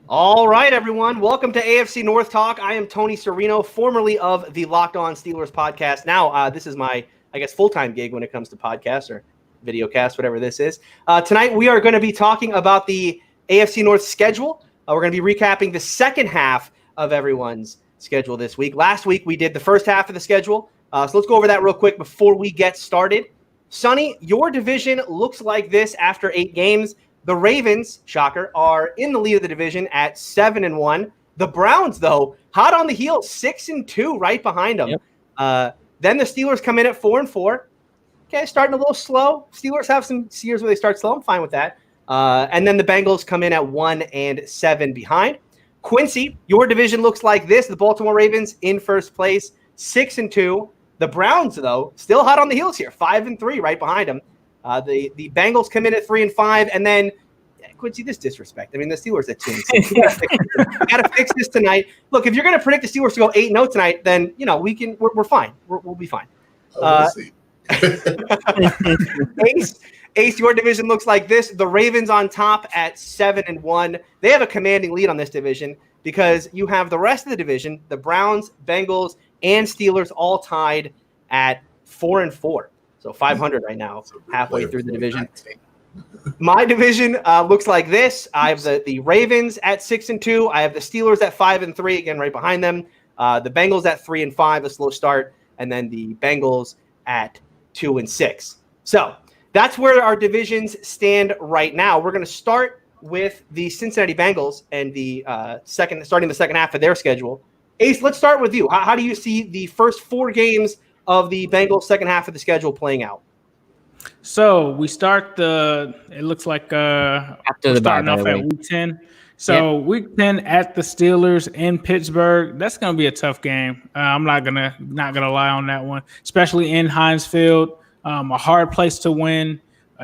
All right, everyone. Welcome to AFC North Talk. I am Tony Serino, formerly of the Locked On Steelers podcast. Now, this is my, full-time gig when it comes to podcasts or video casts, whatever this is. Tonight, we are going to be talking about the AFC North schedule. We're going to be recapping the second half of everyone's schedule this week. Last week, we did the first half of the schedule. So let's go over that real quick before we get started. Sonny, your division looks like this after 8 games. The Ravens, shocker, are in the lead of the division at 7-1. The Browns, though, hot on the heels, 6-2, right behind them. Yep. Then the Steelers come in at 4-4. Okay, starting a little slow. Steelers have some years where they start slow. I'm fine with that. And then the Bengals come in at 1-7 behind. Quincy, your division looks like this. The Baltimore Ravens in first place, 6-2. The Browns, though, still hot on the heels here, 5-3, right behind them. The Bengals come in at 3-5, and then Quincy, this disrespect. I mean, the Steelers at 2-6. We got to fix this tonight. Look, if you're going to predict the Steelers to go 8-0 tonight, then we're fine. We'll be fine. We'll see. Ace, your division looks like this. The Ravens on top at 7-1. They have a commanding lead on this division because you have the rest of the division, the Browns, Bengals, and Steelers all tied at 4-4. So 500 right now, halfway through the division. My division looks like this. I have the Ravens at 6-2. I have the Steelers at 5-3, again, right behind them. The Bengals at 3-5, a slow start. And then the Bengals at 2-6. So that's where our divisions stand right now. We're going to start with the Cincinnati Bengals and starting the second half of their schedule. Ace, let's start with you. How do you see the first 4 games of the Bengals second half of the schedule playing out? So we start it looks like after the starting off at week 10. So week 10 at the Steelers in Pittsburgh. That's going to be a tough game. I'm not gonna lie on that one, especially in Heinz Field. A hard place to win.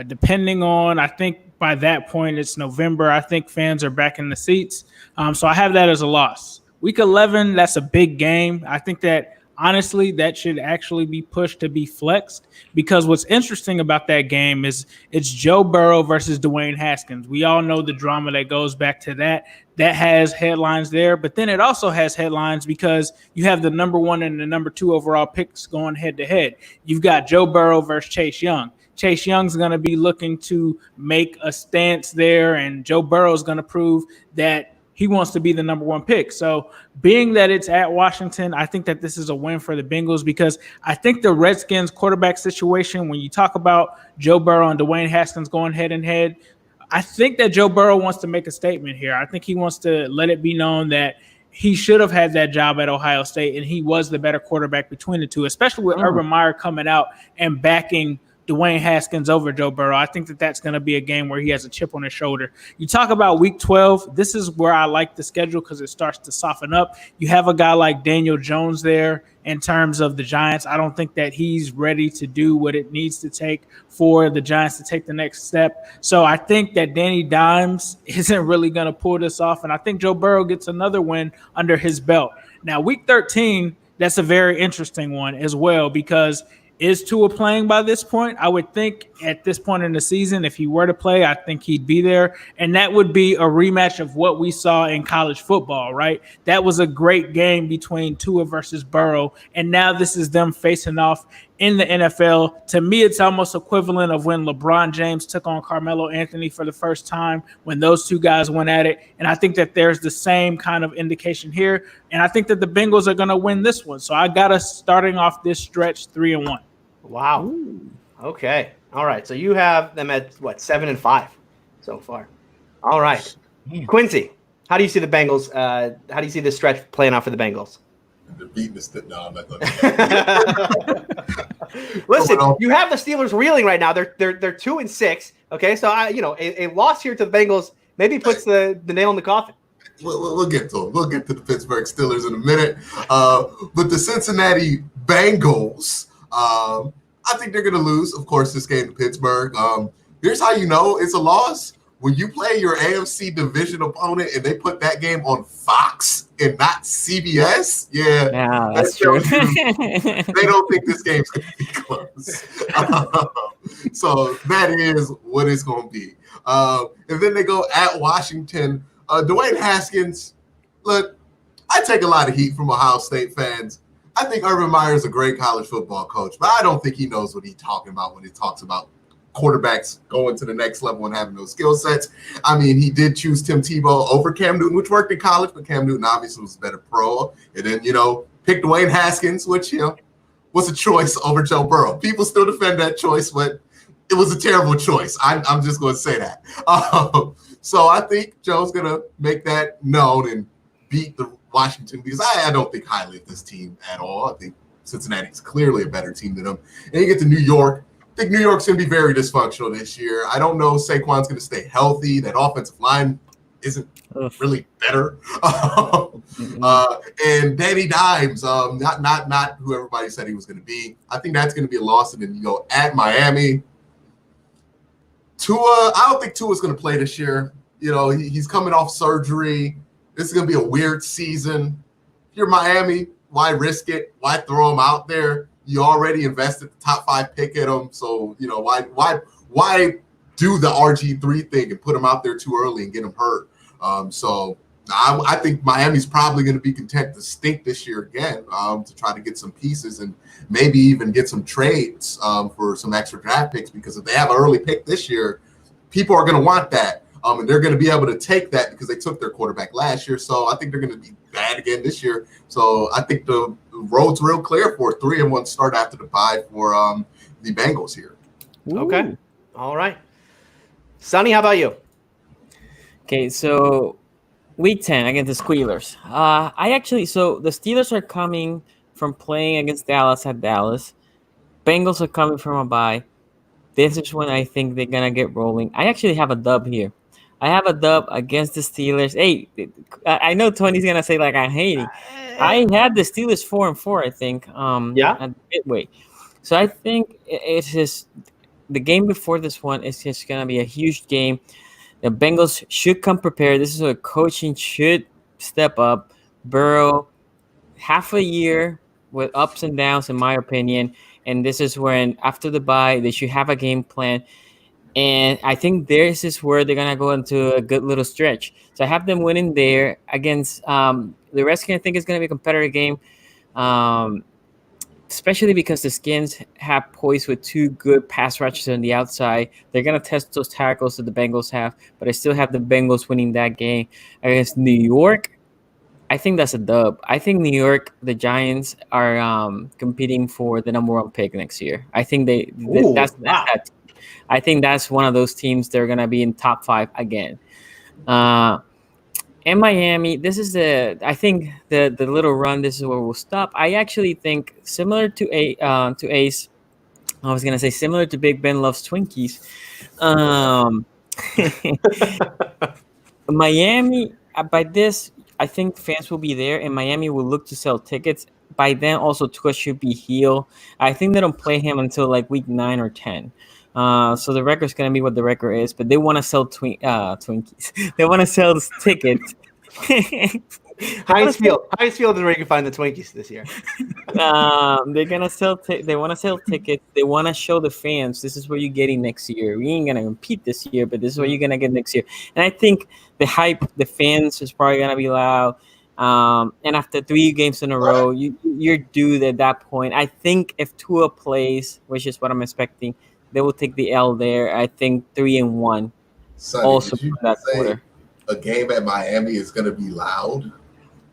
Depending on, I think by that point it's November. I think fans are back in the seats. So I have that as a loss. Week 11, that's a big game. I think that honestly, that should actually be pushed to be flexed because what's interesting about that game is it's Joe Burrow versus Dwayne Haskins. We all know the drama that goes back to that. That has headlines there, but then it also has headlines because you have the number 1 and the number 2 overall picks going head to head. You've got Joe Burrow versus Chase Young. Chase Young's going to be looking to make a stance there, and Joe Burrow's going to prove that he wants to be the number 1 pick. So being that it's at Washington, I think that this is a win for the Bengals because I think the Redskins quarterback situation, when you talk about Joe Burrow and Dwayne Haskins going head and head, I think that Joe Burrow wants to make a statement here. I think he wants to let it be known that he should have had that job at Ohio State and he was the better quarterback between the two, especially with Urban Meyer coming out and backing Dwayne Haskins over Joe Burrow. I think that that's going to be a game where he has a chip on his shoulder. You talk about week 12. This is where I like the schedule because it starts to soften up. You have a guy like Daniel Jones there in terms of the Giants. I don't think that he's ready to do what it needs to take for the Giants to take the next step. So I think that Danny Dimes isn't really going to pull this off. And I think Joe Burrow gets another win under his belt. Now, week 13, that's a very interesting one as well because is Tua playing by this point? I would think at this point in the season, if he were to play, I think he'd be there. And that would be a rematch of what we saw in college football, right? That was a great game between Tua versus Burrow. And now this is them facing off in the NFL. To me, it's almost equivalent of when LeBron James took on Carmelo Anthony for the first time, when those two guys went at it. And I think that there's the same kind of indication here. And I think that the Bengals are going to win this one. So I got us starting off this stretch 3-1. Wow. Ooh. Okay. All right. So you have them at 7-5 so far. All right. Quincy, how do you see the Bengals? How do you see this stretch playing out for the Bengals? They're beating this. No, I'm not going to. Listen, you have the Steelers reeling right now. They're 2-6. Okay, so a loss here to the Bengals maybe puts the nail in the coffin. We'll get to them. We'll get to the Pittsburgh Steelers in a minute. But the Cincinnati Bengals, I think they're going to lose, of course, this game to Pittsburgh. Here's how you know it's a loss. When you play your AFC division opponent and they put that game on Fox and not CBS, yeah, that's true. They don't think this game's going to be close. So that is what it's going to be. And then they go at Washington. Dwayne Haskins, look, I take a lot of heat from Ohio State fans. I think Urban Meyer is a great college football coach, but I don't think he knows what he's talking about when he talks about quarterbacks going to the next level and having those skill sets. I mean, he did choose Tim Tebow over Cam Newton, which worked in college, but Cam Newton obviously was a better pro. And then, picked Dwayne Haskins, which, was a choice over Joe Burrow. People still defend that choice, but it was a terrible choice. I'm just going to say that. So I think Joe's going to make that known and beat the Washington, because I don't think highly of this team at all. I think Cincinnati's clearly a better team than them. And you get to New York. I think New York's going to be very dysfunctional this year. I don't know if Saquon's going to stay healthy. That offensive line isn't really better. And Danny Dimes, not who everybody said he was going to be. I think that's going to be a loss. And then you go at Miami. Tua, I don't think Tua's going to play this year. He's coming off surgery. This is going to be a weird season. If you're Miami, why risk it? Why throw him out there? You already invested the top 5 pick at him. So, why do the RG3 thing and put him out there too early and get him hurt? So I think Miami's probably going to be content to stink this year again, to try to get some pieces and maybe even get some trades for some extra draft picks, because if they have an early pick this year, people are going to want that. And they're going to be able to take that because they took their quarterback last year. So I think they're going to be bad again this year. So I think the road's real clear for a 3-1 start after the bye for the Bengals here. Ooh. Okay. All right. Sonny, how about you? Okay, so week 10 against the Squealers. So the Steelers are coming from playing against Dallas at Dallas. Bengals are coming from a bye. This is when I think they're going to get rolling. I actually have a dub here. I have a dub against the Steelers. Hey, I know Tony's going to say, I'm hating. I had the Steelers 4-4, I think. At midway. So I think it's just the game before this one is just going to be a huge game. The Bengals should come prepared. This is where coaching should step up. Burrow, half a year with ups and downs, in my opinion. And this is when, after the bye, they should have a game plan. And I think this is where they're going to go into a good little stretch. So I have them winning there against the Redskins. I think it's going to be a competitive game, especially because the Skins have poised with 2 good pass rushers on the outside. They're going to test those tackles that the Bengals have, but I still have the Bengals winning that game. Against New York, I think that's a dub. I think New York, the Giants, are competing for the number 1 pick next year. I think that's that team. I think that's one of those teams that are going to be in top 5 again. And Miami, this is I think the little run, this is where we'll stop. I actually think similar to Ace, I was going to say similar to Big Ben loves Twinkies. Miami, by this, I think fans will be there, and Miami will look to sell tickets. By then, also, Tua should be healed. I think they don't play him until week 9 or 10. So the record's going to be what the record is, but they want to sell Twinkies. They want to sell tickets. Highest field is where you can find the Twinkies this year. They're going to sell they want to sell tickets. They want to show the fans, this is what you're getting next year. We ain't going to compete this year, but this is what you're going to get next year. And I think the hype, the fans is probably going to be loud. And after 3 games in a row, you're due at that point. I think if Tua plays, which is what I'm expecting, they will take the L there. I think 3-1. Sonny, also did you that say quarter. A game at Miami is going to be loud?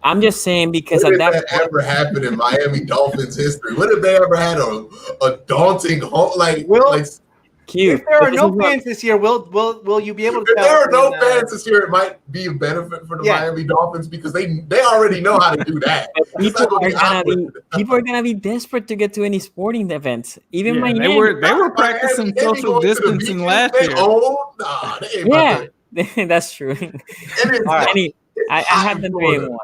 I'm just saying because what that ever happened in Miami Dolphins history? What if they ever had a daunting home If there are no fans this year, will you be able to? If there are no fans this year, it might be a benefit for the Miami Dolphins because they already know how to do that. People are gonna be desperate to get to any sporting events. Even Miami, they were practicing social distancing last year. That's true. I have them 3-1.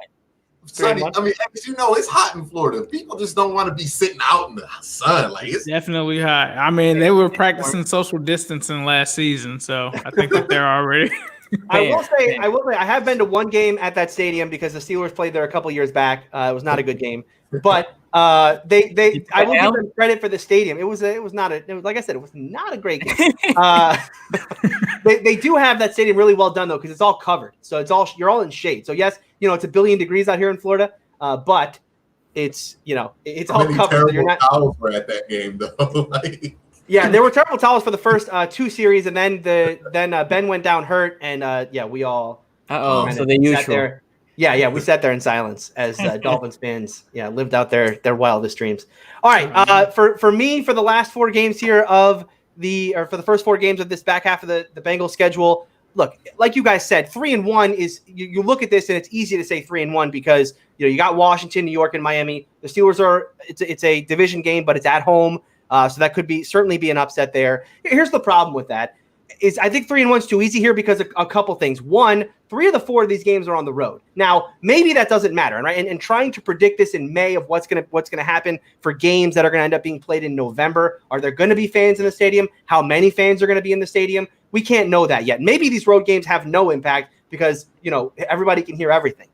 Sonny, I mean, as you know, it's hot in Florida. People just don't want to be sitting out in the sun. It's definitely hot. I mean, they were practicing social distancing last season, so I think that they're already. I will say, I have been to one game at that stadium because the Steelers played there a couple years back. It was not a good game, but I will give them credit for the stadium. It was like I said, it was not a great game. They do have that stadium really well done though, because it's all covered, so you're all in shade. So yes, it's 1 billion degrees out here in Florida, but it's all covered. So you're not. Towels were at that game though. Yeah, there were terrible towels for the first 2 series, and then Ben went down hurt, and we all. So the usual. There. Yeah, we sat there in silence as Dolphins fans, lived out their wildest dreams. All right, for me, for the last 4 games here for the first 4 games of this back half of the Bengals schedule, look, like you guys said, 3-1 is you look at this and it's easy to say 3-1 because you got Washington, New York, and Miami. The Steelers it's a division game, but it's at home. So that could certainly be an upset there. Here's the problem with that is I think 3-1 is too easy here because of a couple things. One, 3 of the 4 of these games are on the road. Now, maybe that doesn't matter, right? And trying to predict this in May of what's gonna happen for games that are gonna end up being played in November. Are there gonna be fans in the stadium? How many fans are gonna be in the stadium? We can't know that yet. Maybe these road games have no impact because everybody can hear everything.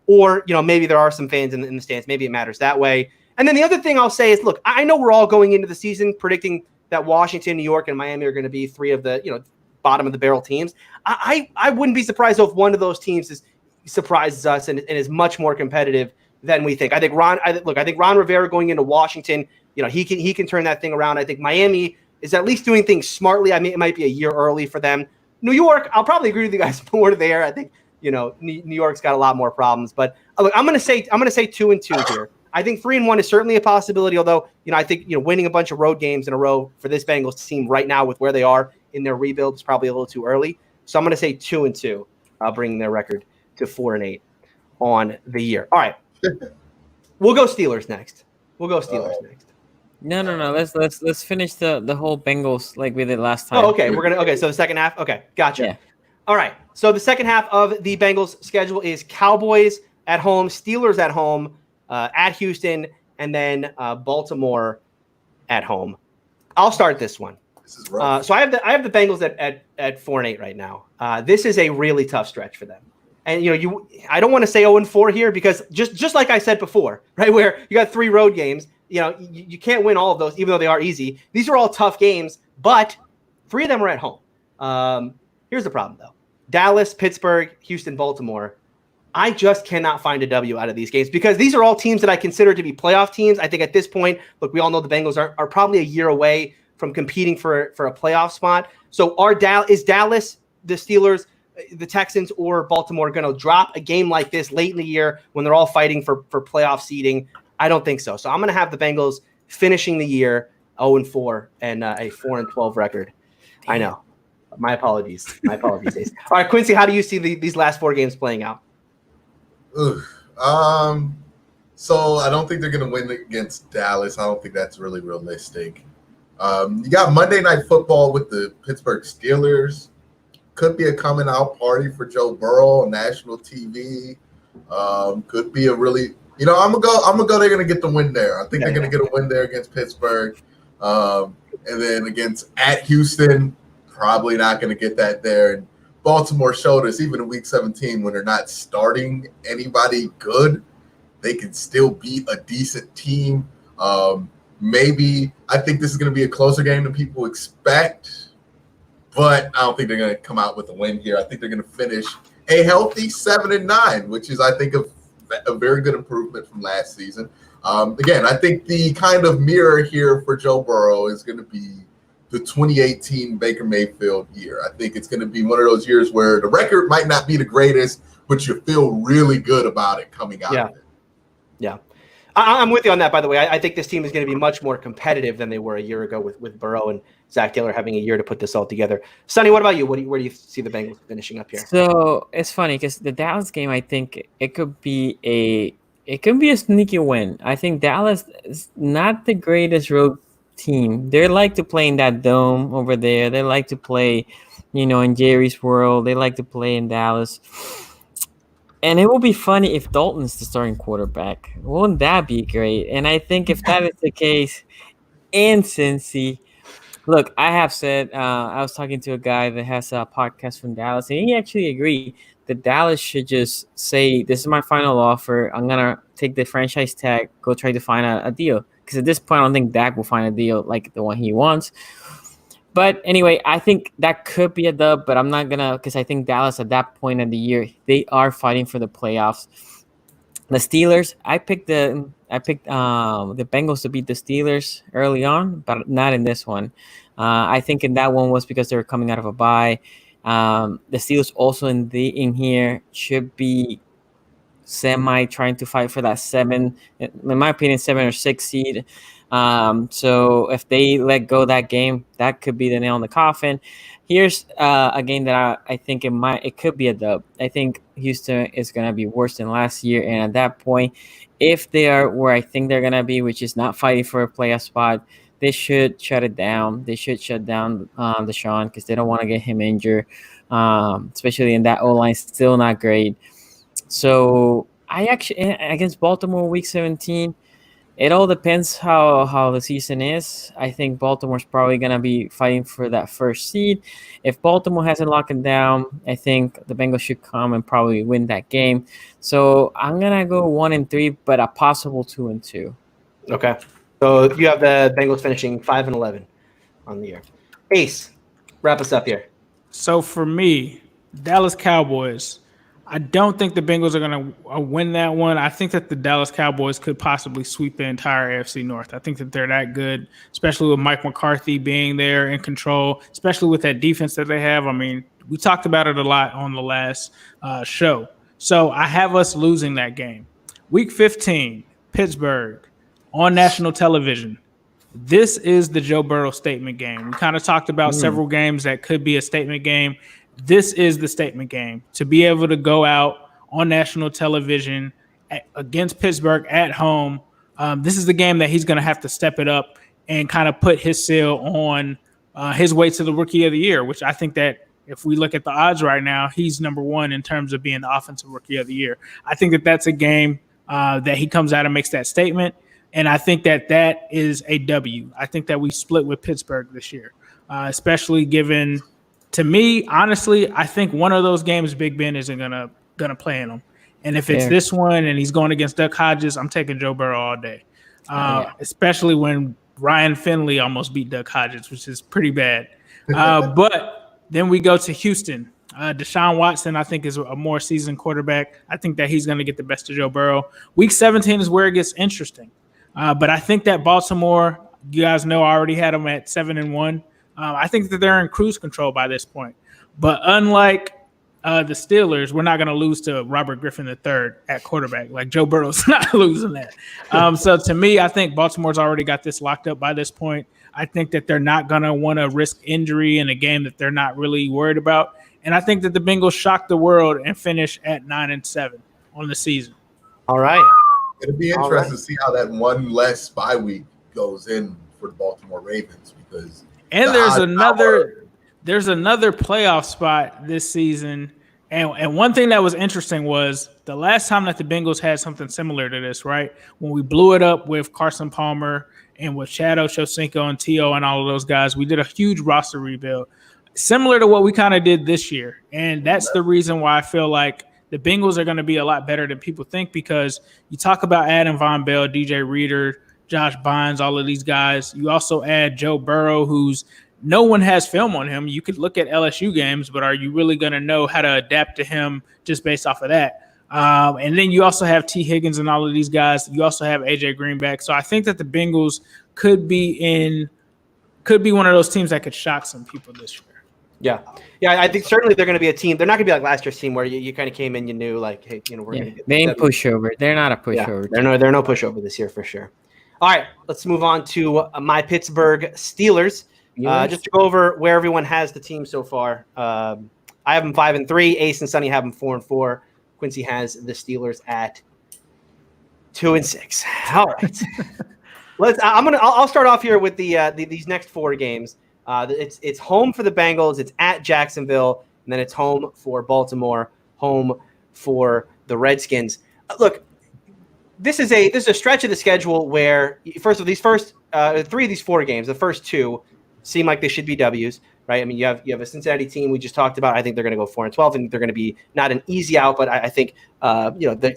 Or maybe there are some fans in the stands. Maybe it matters that way. And then the other thing I'll say is, look, I know we're all going into the season predicting that Washington, New York, and Miami are going to be 3 of the bottom of the barrel teams. I wouldn't be surprised if one of those teams surprises us and is much more competitive than we think. I think Ron Rivera going into Washington, he can turn that thing around. I think Miami is at least doing things smartly. I mean, it might be a year early for them. New York, I'll probably agree with you guys more there. I think New York's got a lot more problems. But look, I'm going to say 2-2 here. I think 3-1 is certainly a possibility, although, I think, winning a bunch of road games in a row for this Bengals team right now with where they are in their rebuild is probably a little too early. So I'm going to say 2-2, bringing their record to 4-8 on the year. All right. We'll go Steelers next. No. Let's finish the whole Bengals like we did last time. Oh, okay. So the second half. Okay. Gotcha. Yeah. All right. So the second half of the Bengals schedule is Cowboys at home, Steelers at home, at Houston, and then Baltimore at home. I'll start this one. This is rough. So I have the Bengals at 4-8 right now. This is a really tough stretch for them. And I don't want to say 0-4 here because just like I said before, right, where you got 3 road games, you can't win all of those, even though they are easy. These are all tough games, but 3 of them are at home. Here's the problem though: Dallas, Pittsburgh, Houston, Baltimore. I just cannot find a W out of these games because these are all teams that I consider to be playoff teams. I think at this point, look, we all know the Bengals are probably a year away from competing for a playoff spot. So is Dallas, the Steelers, the Texans, or Baltimore going to drop a game like this late in the year when they're all fighting for playoff seeding? I don't think so. So I'm going to have the Bengals finishing the year 0-4 and a 4-12 record. Damn. I know. My apologies. Ace. All right, Quincy, how do you see these last 4 games playing out? So I don't think they're going to win against Dallas. I don't think that's really realistic. You got Monday Night Football with the Pittsburgh Steelers. Could be a coming out party for Joe Burrow on national TV. Could be a really, I'm gonna go. They're gonna get the win there. I think they're gonna get a win there against Pittsburgh, and then at Houston, probably not gonna get that there. And Baltimore showed us even in Week 17 when they're not starting anybody good, they can still beat a decent team. Maybe I think this is going to be a closer game than people expect, but I don't think they're going to come out with a win here. I think they're going to finish a healthy 7-9, which is, I think, a very good improvement from last season. Again, I think the kind of mirror here for Joe Burrow is going to be the 2018 Baker Mayfield year. I think it's going to be one of those years where the record might not be the greatest, but you feel really good about it coming out of it. Yeah. I'm with you on that, by the way. I think this team is going to be much more competitive than they were a year ago with Burrow and Zach Taylor having a year to put this all together. Sonny, what about you? Where do you see the Bengals finishing up here? So it's funny because the Dallas game, I think it could be a sneaky win. I think Dallas is not the greatest road team. They like to play in that dome over there. They like to play, in Jerry's world. They like to play in Dallas. And it will be funny if Dalton's the starting quarterback. Wouldn't that be great? And I think if that is the case in Cincy, Look, I have said I was talking to a guy that has a podcast from Dallas, and he actually agreed that Dallas should just say, "This is my final offer. I'm gonna take the franchise tag, go try to find a deal." Because at this point, I don't think Dak will find a deal like the one he wants. But anyway, I think that could be a dub, but I'm not gonna, because I think Dallas at that point of the year they are fighting for the playoffs. The Steelers, I picked the Bengals to beat the Steelers early on, but not in this one. I think in that one was because they were coming out of a bye. The Steelers also in here should be semi trying to fight for that 7, in my opinion, 7 or 6 seed. So if they let go that game, that could be the nail in the coffin. Here's a game that I think it could be a dub. I think Houston is going to be worse than last year, and at that point, if they are where I think they're going to be, which is not fighting for a playoff spot, they should shut it down. They should shut down Deshaun because they don't want to get him injured, especially in that O-line, still not great. So I actually, against Baltimore week 17, it all depends how the season is. I think Baltimore's probably going to be fighting for that first seed. If Baltimore hasn't locked it down, I think the Bengals should come and probably win that game. So I'm going to go 1-3, but a possible 2-2. Okay. So you have the Bengals finishing 5-11 on the year. Ace, wrap us up here. So for me, Dallas Cowboys, I don't think the Bengals are going to win that one. I think that the Dallas Cowboys could possibly sweep the entire AFC North. I think that they're that good, especially with Mike McCarthy being there in control, especially with that defense that they have. I mean, we talked about it a lot on the last show. So I have us losing that game. Week 15, Pittsburgh, on national television. This is the Joe Burrow statement game. We kind of talked about several games that could be a statement game. This is the statement game to be able to go out on national television against Pittsburgh at home. This is the game that he's going to have to step it up and kind of put his seal on his way to the Rookie of the Year, which I think that if we look at the odds right now, he's number one in terms of being the Offensive Rookie of the Year. I think that that's a game that he comes out and makes that statement, and I think that that is a W. I think that we split with Pittsburgh this year, especially given – to me, honestly, I think one of those games Big Ben isn't gonna play in them. And if it's this one and he's going against Duck Hodges, I'm taking Joe Burrow all day. Especially when Ryan Finley almost beat Duck Hodges, which is pretty bad. But then we go to Houston. Deshaun Watson, I think, is a more seasoned quarterback. I think that he's going to get the best of Joe Burrow. Week 17 is where it gets interesting. But I think that Baltimore, you guys know, I already had them at 7-1. I think that they're in cruise control by this point. But unlike the Steelers, we're not going to lose to Robert Griffin III at quarterback. Like Joe Burrow's not losing that. So to me, I think Baltimore's already got this locked up by this point. I think that they're not going to want to risk injury in a game that they're not really worried about. And I think that the Bengals shock the world and finish at 9-7 on the season. All right. It'll be interesting to see how that one less bye week goes in for the Baltimore Ravens because – and there's another playoff spot this season. And one thing that was interesting was the last time that the Bengals had something similar to this, right? When we blew it up with Carson Palmer and with Chad Ochocinco and T.O. and all of those guys, we did a huge roster rebuild, similar to what we kind of did this year. And that's the reason why I feel like the Bengals are going to be a lot better than people think, because you talk about Adam Von Bell, DJ Reader, Josh Bynes, all of these guys. You also add Joe Burrow, who's no one has film on him. You could look at LSU games, but are you really going to know how to adapt to him just based off of that? And then you also have T. Higgins and all of these guys. You also have AJ Greenback. So I think that the Bengals could be one of those teams that could shock some people this year. Yeah, I think certainly they're going to be a team. They're not going to be like last year's team where you kind of came in, you knew like, hey, we're going to get. They ain't pushover. They're not a pushover. Yeah, they're no pushover this year for sure. All right, let's move on to my Pittsburgh Steelers. Just to go over where everyone has the team so far. I have them 5-3. Ace and Sonny have them 4-4. Quincy has the Steelers at 2-6. All right, I'll start off here with these next 4 games. It's home for the Bengals. It's at Jacksonville, and then it's home for Baltimore, home for the Redskins. Look. This is a stretch of the schedule where, first of these 3 of these 4 games, the first 2, seem like they should be W's, right? I mean, you have a Cincinnati team we just talked about. I think they're going to go 4-12, and they're going to be not an easy out, but I think they're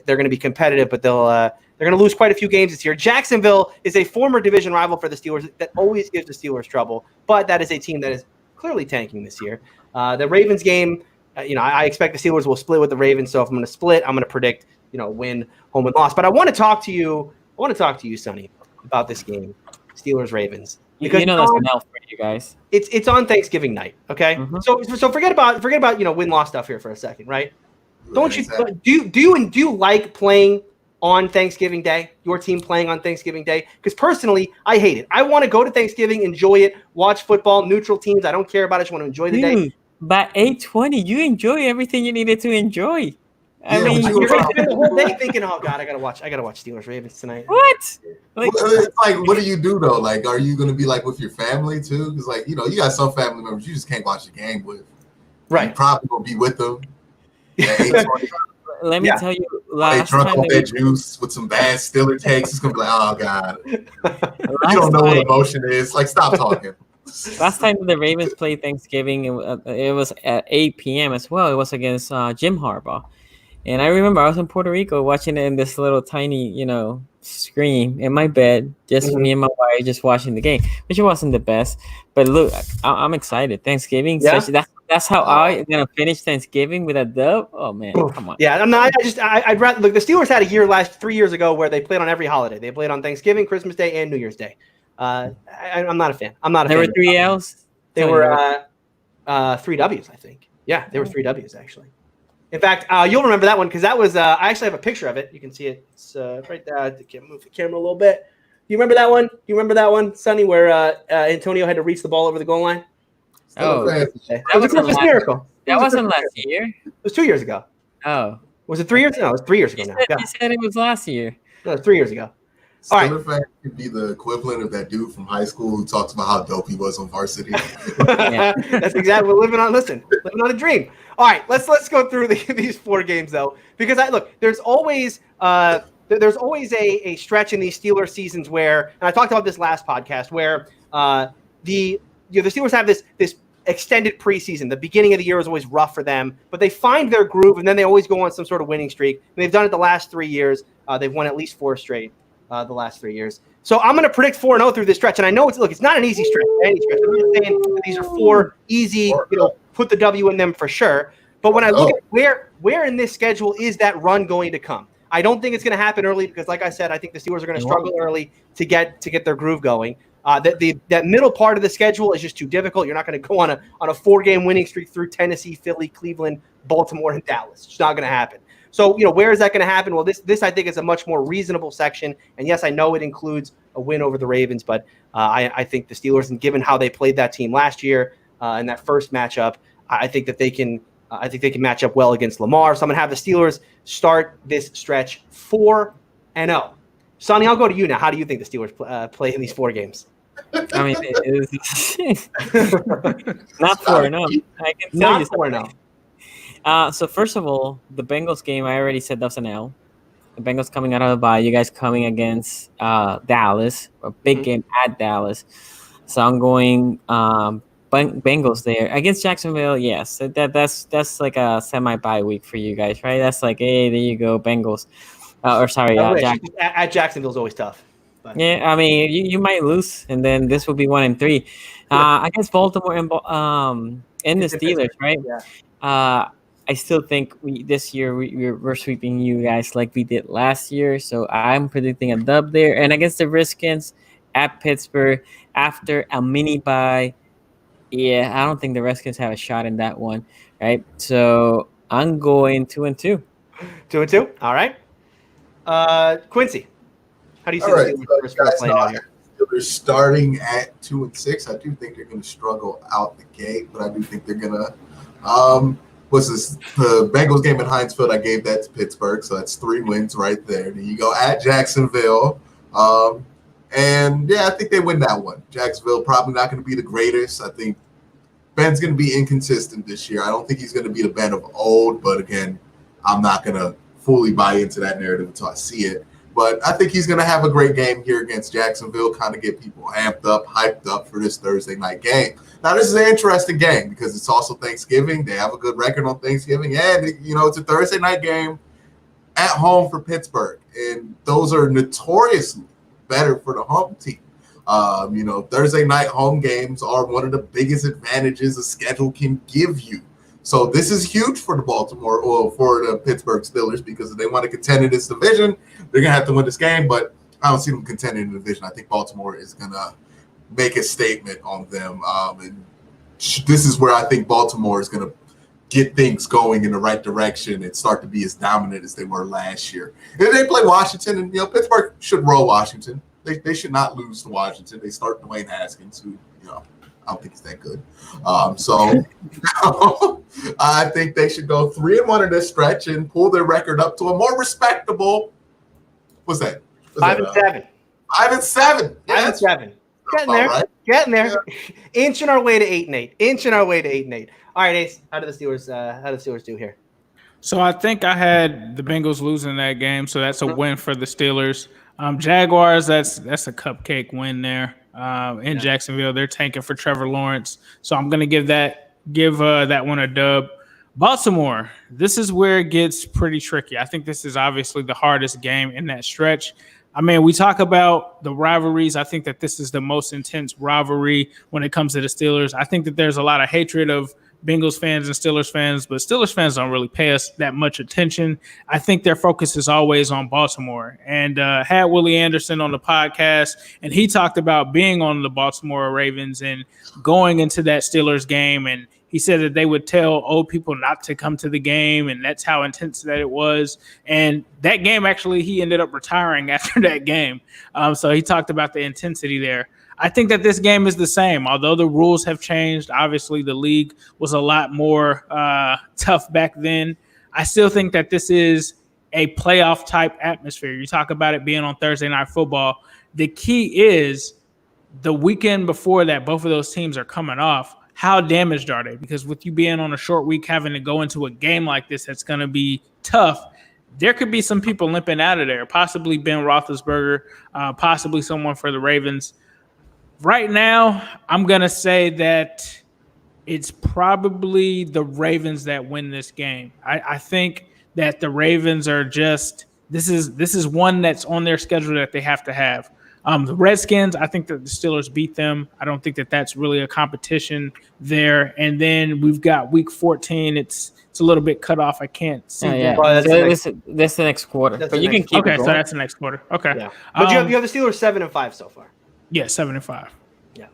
going to be competitive, but they're going to lose quite a few games this year. Jacksonville is a former division rival for the Steelers that always gives the Steelers trouble, but that is a team that is clearly tanking this year. The Ravens game, I expect the Steelers will split with the Ravens. So if I'm going to split, I'm going to predict, win, home, and loss. But I want to talk to you, Sonny, about this game, Steelers-Ravens. Because that's an L for you guys. It's on Thanksgiving night, okay? Mm-hmm. So forget about win-loss stuff here for a second, right? Don't you do you like playing on Thanksgiving Day? Your team playing on Thanksgiving Day? Because personally, I hate it. I want to go to Thanksgiving, enjoy it, watch football, neutral teams. I don't care about it. I just want to enjoy the day. By 8:20, you enjoy everything you needed to enjoy. I mean, you're going to spend the whole day thinking, "Oh God, I gotta watch Steelers Ravens tonight." What? It's like, what do you do though? Like, are you going to be like with your family too? Because you got some family members you just can't watch the game with. Right. You probably will be with them. Let me tell you, last time on that juice with some bad Steeler takes, it's gonna be like, oh God, you don't know what emotion is. Like, stop talking. Last time the Ravens played Thanksgiving, it was at 8 p.m. as well. It was against Jim Harbaugh. And I remember I was in Puerto Rico watching it in this little tiny, screen in my bed, just me and my wife just watching the game, which wasn't the best. But look, I'm excited. Thanksgiving, especially, that's how I'm going to finish Thanksgiving with a dub. Oh, man, come on. Yeah, I'm not. I'd rather look. The Steelers had a year 3 years ago where they played on every holiday. They played on Thanksgiving, Christmas Day, and New Year's Day. I'm not a fan. There were 3 L's? They were 3 W's, I think. Yeah, there were 3 W's, actually. In fact, you'll remember that one because that was I actually have a picture of it. You can see it. It's right there. I can move the camera a little bit. You remember that one? You remember that one, Sonny, where Antonio had to reach the ball over the goal line? Oh, that was a Christmas miracle. That wasn't last year. It was 2 years ago. Oh. Was it 3 years? No, it was 3 years ago now. You said it was last year. No, it was 3 years ago. Steeler fan could be the equivalent of that dude from high school who talks about how dope he was on varsity. That's exactly what living on a dream. All right, let's go through these 4 games though, because there's always a stretch in these Steelers seasons where, and I talked about this last podcast, where the Steelers have this extended preseason. The beginning of the year is always rough for them, but they find their groove and then they always go on some sort of winning streak. And they've done it the last 3 years. They've won at least 4 straight. The last 3 years. So I'm going to predict 4-0 through this stretch. And I know it's not an easy stretch. I'm not saying that these are 4 easy, put the W in them for sure. But when I look at where in this schedule is that run going to come? I don't think it's going to happen early because, like I said, I think the Steelers are going to struggle early to get their groove going. That middle part of the schedule is just too difficult. You're not going to go on a 4-game winning streak through Tennessee, Philly, Cleveland, Baltimore, and Dallas. It's not going to happen. So, where is that going to happen? Well, this I think is a much more reasonable section. And yes, I know it includes a win over the Ravens, but I think the Steelers, and given how they played that team last year in that first matchup, I think that they can match up well against Lamar. So I'm going to have the Steelers start this stretch 4-0. Sonny, I'll go to you now. How do you think the Steelers play in these 4 games? I mean, not 4-0. I can tell you 4-0. So first of all, the Bengals game, I already said that's an L. The Bengals coming out of the bye. You guys coming against Dallas, a big game at Dallas. So I'm going Bengals there against Jacksonville. Yes, that's like a semi-bye week for you guys, right? That's like, hey, there you go, Bengals. At Jacksonville's always tough. But. Yeah, I mean, you might lose, and then this will be 1-3 against Baltimore and the Steelers, right? Yeah. I still think this year we're sweeping you guys like we did last year. So I'm predicting a dub there. And against the Redskins at Pittsburgh after a mini bye, yeah, I don't think the Redskins have a shot in that one, right? So I'm going 2-2. 2-2. All right. Quincy, how do you see the Steelers playing out here? They're starting at 2-6. I do think they're going to struggle out the gate, but I do think they're going to. What's this? The Bengals game at Heinz Field, I gave that to Pittsburgh, so that's 3 wins right there. Then you go at Jacksonville, and yeah, I think they win that one. Jacksonville probably not going to be the greatest. I think Ben's going to be inconsistent this year. I don't think he's going to be the Ben of old, but again, I'm not going to fully buy into that narrative until I see it. But I think he's going to have a great game here against Jacksonville, kind of get people amped up, hyped up for this Thursday night game. Now, this is an interesting game because it's also Thanksgiving. They have a good record on Thanksgiving, and it's a Thursday night game at home for Pittsburgh, and those are notoriously better for the home team. Thursday night home games are one of the biggest advantages a schedule can give you. So this is huge for the for the Pittsburgh Steelers, because if they want to contend in this division, they're going to have to win this game, but I don't see them contending in the division. I think Baltimore is going to make a statement on them. And this is where I think Baltimore is going to get things going in the right direction and start to be as dominant as they were last year. And they play Washington, and Pittsburgh should roll Washington. They should not lose to Washington. They start Dwayne Haskins, who I don't think he's that good. So I think they should go 3-1 in this stretch and pull their record up to a more respectable. What's that? 5-7. 5-7. Yeah, 5-7. Getting there. Right. Getting there. Yeah. Inching our way to 8-8. All right, Ace. How do the Steelers do here? So I think I had the Bengals losing that game, so that's a win for the Steelers. Jaguars, that's a cupcake win there. In Jacksonville, they're tanking for Trevor Lawrence, so I'm going to give that one a dub. Baltimore, this is where it gets pretty tricky. I think this is obviously the hardest game in that stretch. I mean, we talk about the rivalries. I think that this is the most intense rivalry when it comes to the Steelers. I think that there's a lot of hatred of Bengals fans and Steelers fans, but Steelers fans don't really pay us that much attention. I think their focus is always on Baltimore. And had Willie Anderson on the podcast, and he talked about being on the Baltimore Ravens and going into that Steelers game. And he said that they would tell old people not to come to the game, and that's how intense that it was. And that game, actually, he ended up retiring after that game. So he talked about the intensity there. I think that this game is the same. Although the rules have changed, obviously the league was a lot more tough back then. I still think that this is a playoff type atmosphere. You talk about it being on Thursday Night Football. The key is the weekend before that, both of those teams are coming off. How damaged are they? Because with you being on a short week, having to go into a game like this that's going to be tough, there could be some people limping out of there, possibly Ben Roethlisberger, possibly someone for the Ravens. Right now, I'm going to say that it's probably the Ravens that win this game. I think that the Ravens are just this is one that's on their schedule that they have to have. The Redskins, I think that the Steelers beat them. I don't think that that's really a competition there. And then we've got Week 14. It's a little bit cut off. I can't see that. Well, that's the next quarter. But you can keep it going. So that's the next quarter. Okay. Yeah. But you have the Steelers 7-5 so far. Yeah, 7-5. Yeah.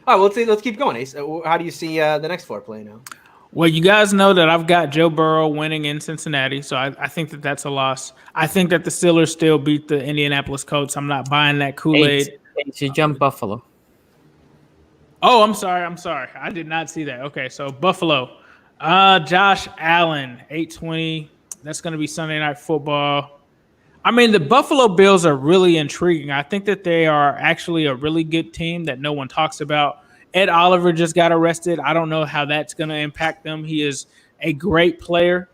All right, well, let's keep going, Ace. How do you see the next four playing out? Well, you guys know that I've got Joe Burrow winning in Cincinnati, so I think that that's a loss. I think that the Steelers still beat the Indianapolis Colts. I'm not buying that Kool-Aid. You jump Buffalo. Oh, I'm sorry. I did not see that. Okay, so Buffalo. Josh Allen, 8:20. That's going to be Sunday Night Football. I mean, the Buffalo Bills are really intriguing. I think that they are actually a really good team that no one talks about. Ed Oliver just got arrested. I don't know how that's going to impact them. He is a great player.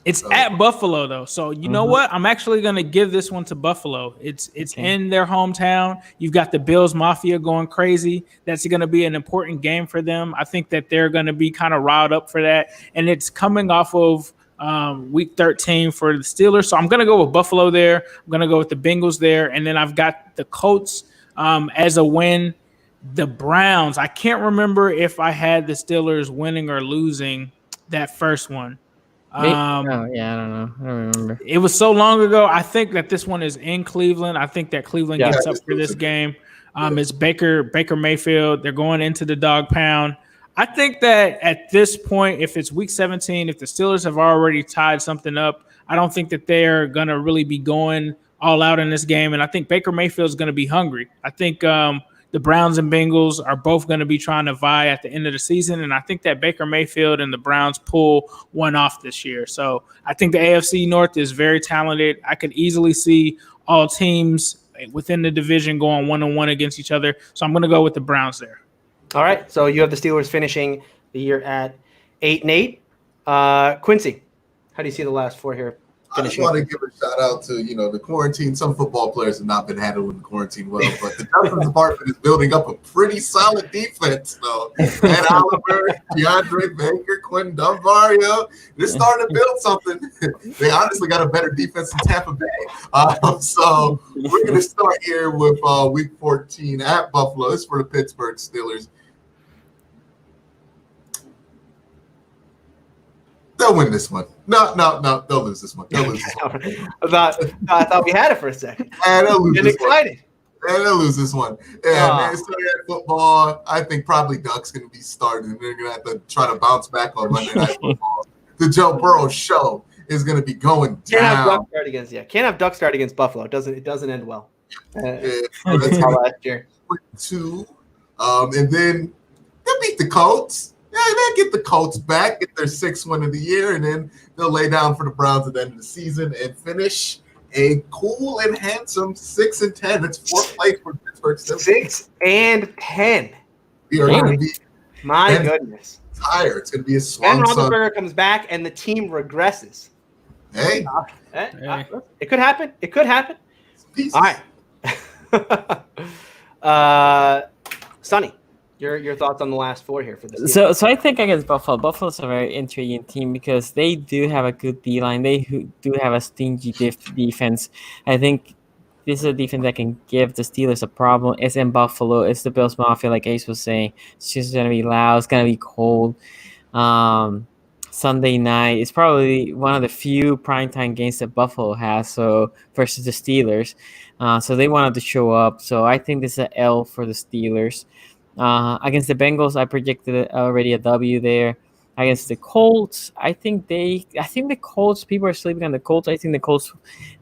It's at Buffalo, though. So you know what? I'm actually going to give this one to Buffalo. It's in their hometown. You've got the Bills Mafia going crazy. That's going to be an important game for them. I think that they're going to be kind of riled up for that. And it's coming off of Week 13 for the Steelers. So I'm going to go with Buffalo there. I'm going to go with the Bengals there. And then I've got the Colts as a win. The Browns, I can't remember if I had the Steelers winning or losing that first one. I don't know. I don't remember. It was so long ago. I think that this one is in Cleveland. I think that Cleveland gets up for this game. It's Baker Mayfield. They're going into the dog pound. I think that at this point, if it's Week 17, if the Steelers have already tied something up, I don't think that they're going to really be going all out in this game. And I think Baker Mayfield is going to be hungry. I think the Browns and Bengals are both going to be trying to vie at the end of the season. And I think that Baker Mayfield and the Browns pull one off this year. So I think the AFC North is very talented. I could easily see all teams within the division going 1-1 against each other. So I'm going to go with the Browns there. All right. So you have the Steelers finishing the year at 8-8. Quincy, how do you see the last four here? I just want to give a shout out to, the quarantine. Some football players have not been handling the quarantine well, but the justice department is building up a pretty solid defense. So, Ed Oliver, DeAndre Baker, Quentin Dunbar, they're starting to build something. They honestly got a better defense than Tampa Bay. So we're going to start here with Week 14 at Buffalo. This is for the Pittsburgh Steelers. They'll win this one. No. They'll lose this one. I thought we had it for a second. And they'll lose this excited. one. And they'll lose this one. Yeah, man. Sunday Night Football. I think probably Duck's going to be starting. They're going to have to try to bounce back on Monday Night Football. The Joe Burrow show is going to be going down. Can't have Duck start against Buffalo. It doesn't end well. That's how last year. 2, and then they'll beat the Colts. Yeah, they'll get the Colts back, get their 6th win of the year, and then they'll lay down for the Browns at the end of the season and finish a cool and handsome 6-10. That's 4th place for Pittsburgh. 6-10. We are going to be goodness. Tired. It's going to be a swung. Ben Roethlisberger comes back and the team regresses. Hey. It could happen. Pieces. All right. Sonny. Your thoughts on the last 4 here for this? So I think against Buffalo. Buffalo's a very intriguing team because they do have a good D-line. They do have a stingy defense. I think this is a defense that can give the Steelers a problem. It's in Buffalo. It's the Bills Mafia, like Ace was saying. It's just going to be loud. It's going to be cold. Sunday night. It's probably one of the few primetime games that Buffalo has versus the Steelers. So they wanted to show up. So I think this is an L for the Steelers. Against the Bengals, I predicted already a W there. Against the Colts, I think the Colts, people are sleeping on the Colts. I think the Colts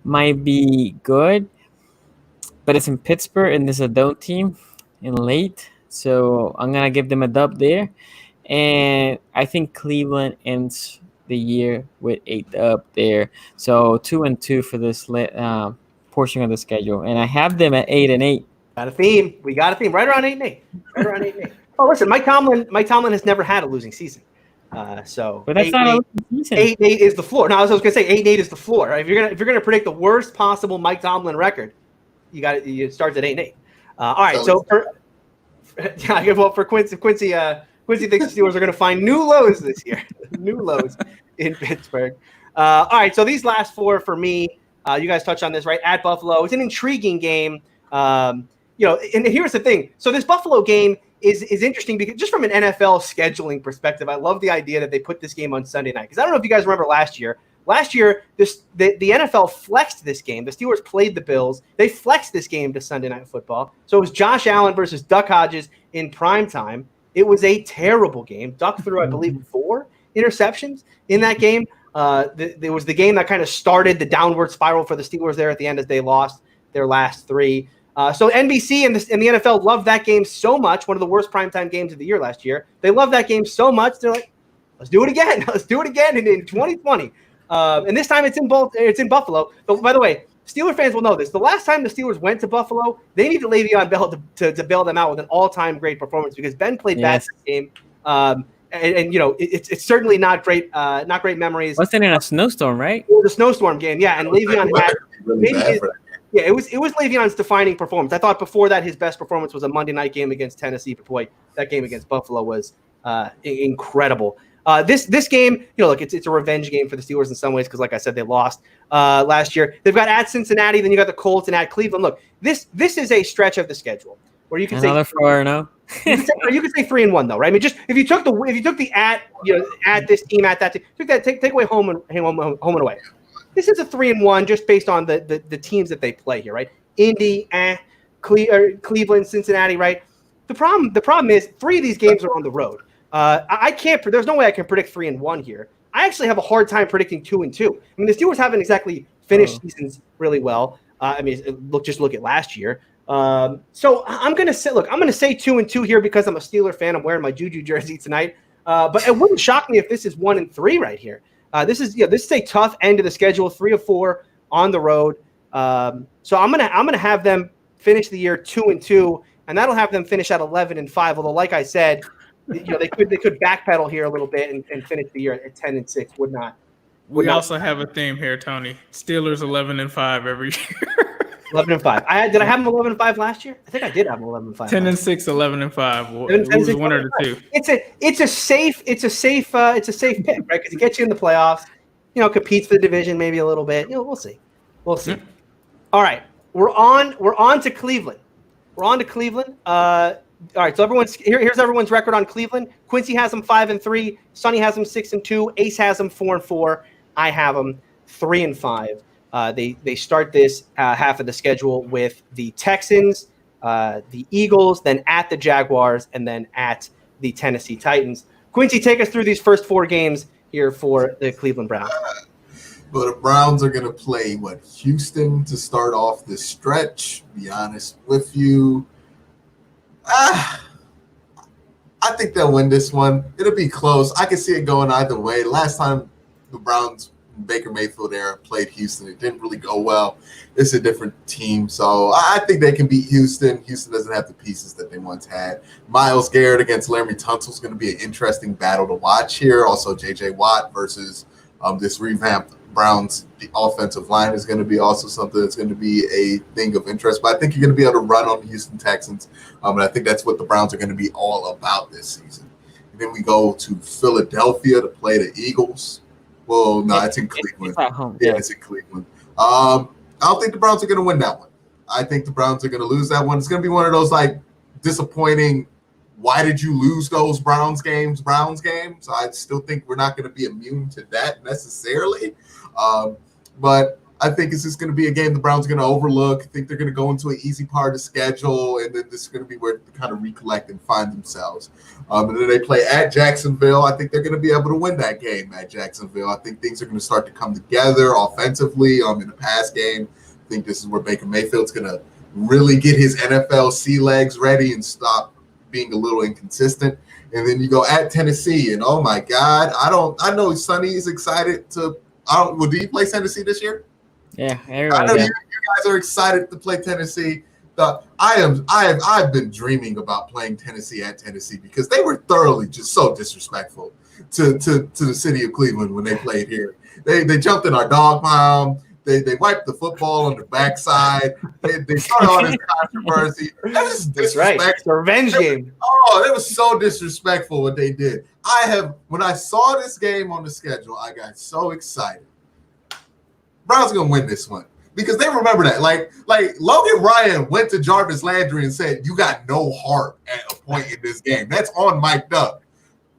might be good, but it's in Pittsburgh and this is a dome team in late. So I'm going to give them a dub there. And I think Cleveland ends the year with 8 up there. So 2-2 for this portion of the schedule. And I have them at 8-8. Got a theme. We got a theme. Right around 8-8. Oh, listen, Mike Tomlin has never had a losing season. But that's not a losing season. 8-8 is the floor. No, I was going to say 8-8 is the floor. Right? If you're gonna predict the worst possible Mike Tomlin record, it starts at 8-8. All right. So for Quincy thinks the Steelers are going to find new lows this year. New lows in Pittsburgh. All right. So these last 4 for me, you guys touched on this, right? At Buffalo, it's an intriguing game. And here's the thing. So this Buffalo game is interesting because just from an NFL scheduling perspective, I love the idea that they put this game on Sunday night. Because I don't know if you guys remember last year. Last year, the NFL flexed this game. The Steelers played the Bills. They flexed this game to Sunday Night Football. So it was Josh Allen versus Duck Hodges in prime time. It was a terrible game. Duck threw, I believe, 4 interceptions in that game. There was the game that kind of started the downward spiral for the Steelers there at the end as they lost their last 3. So NBC and the NFL loved that game so much, one of the worst primetime games of the year last year. They loved that game so much, they're like, let's do it again. Let's do it again in 2020. And this time it's in Buffalo. But by the way, Steeler fans will know this. The last time the Steelers went to Buffalo, they needed Le'Veon Bell to bail them out with an all-time great performance because Ben played bad that game. It's certainly not great memories. Wasn't it a snowstorm, right? It was a snowstorm game, yeah. And Le'Veon had it was Le'Veon's defining performance. I thought before that his best performance was a Monday night game against Tennessee, but boy, that game against Buffalo was incredible. This game, look, it's a revenge game for the Steelers in some ways because, like I said, they lost last year. They've got at Cincinnati, then you got the Colts and at Cleveland. Look, this is a stretch of the schedule where you can another say 4-0. You could say 3-1 though, right? I mean, just if you took the at this team at that team, take away home and away. This is a 3-1 just based on the teams that they play here, right? Indy, Cleveland, Cincinnati, right? The problem is 3 of these games are on the road. I can't. There's no way I can predict 3-1 here. I actually have a hard time predicting 2-2. I mean, the Steelers haven't exactly finished seasons really well. Just look at last year. So I'm gonna say 2-2 here because I'm a Steeler fan. I'm wearing my Juju jersey tonight. But it wouldn't shock me if this is 1-3 right here. This is a tough end of the schedule, 3 of 4 on the road. So I'm gonna have them finish the year 2-2, and that'll have them finish at 11-5. Although, like I said, they could backpedal here a little bit and finish the year at 10-6. Would We also have a theme here, Tony. Steelers 11-5 every year. 11-5. Did I have them 11-5 last year? I think I did have them 11-5. 10-6, 11-5. It was one or the two. It's a safe pick, right? Because it gets you in the playoffs. Competes for the division maybe a little bit. We'll see. Mm-hmm. All right, we're on to Cleveland. All right, so here's everyone's record on Cleveland. Quincy has them 5-3. Sonny has them 6-2. Ace has them 4-4. I have them 3-5. They start this half of the schedule with the Texans, the Eagles, then at the Jaguars, and then at the Tennessee Titans. Quincy, take us through these first 4 games here for the Cleveland Browns. But the Browns are going to play, Houston to start off this stretch. Be honest with you. I think they'll win this one. It'll be close. I can see it going either way. Last time the Browns, Baker Mayfield era, played Houston, it didn't really go well. It's a different team. So I think they can beat Houston. Houston doesn't have the pieces that they once had. Myles Garrett against Laremy Tunsil is going to be an interesting battle to watch here. Also, J.J. Watt versus this revamped Browns offensive line is going to be also something that's going to be a thing of interest. But I think you're going to be able to run on the Houston Texans. And I think that's what the Browns are going to be all about this season. And then we go to Philadelphia to play the Eagles. Well, no, it's in Cleveland. It's at home. Yeah, it's in Cleveland. I don't think the Browns are going to win that one. I think the Browns are going to lose that one. It's going to be one of those disappointing, why did you lose those Browns games? I still think we're not going to be immune to that necessarily. But I think it's just going to be a game the Browns are going to overlook. I think they're going to go into an easy part of the schedule, and then this is going to be where they kind of recollect and find themselves. And then they play at Jacksonville. I think they're going to be able to win that game at Jacksonville. I think things are going to start to come together offensively in the pass game. I think this is where Baker Mayfield's going to really get his NFL sea legs ready and stop being a little inconsistent. And then you go at Tennessee, and oh my God, I know Sonny is excited to. Do you play Tennessee this year? Yeah, I know you guys are excited to play Tennessee. I've been dreaming about playing Tennessee at Tennessee because they were thoroughly just so disrespectful to the city of Cleveland when they played here. They jumped in our dog pound. They wiped the football on the backside. They started all this controversy. That was disrespectful. That's right. It's a revenge game. Oh, it was so disrespectful what they did. When I saw this game on the schedule, I got so excited. Browns are gonna win this one because they remember that. Like Logan Ryan went to Jarvis Landry and said, "You got no heart at a point in this game." That's on mic'd up.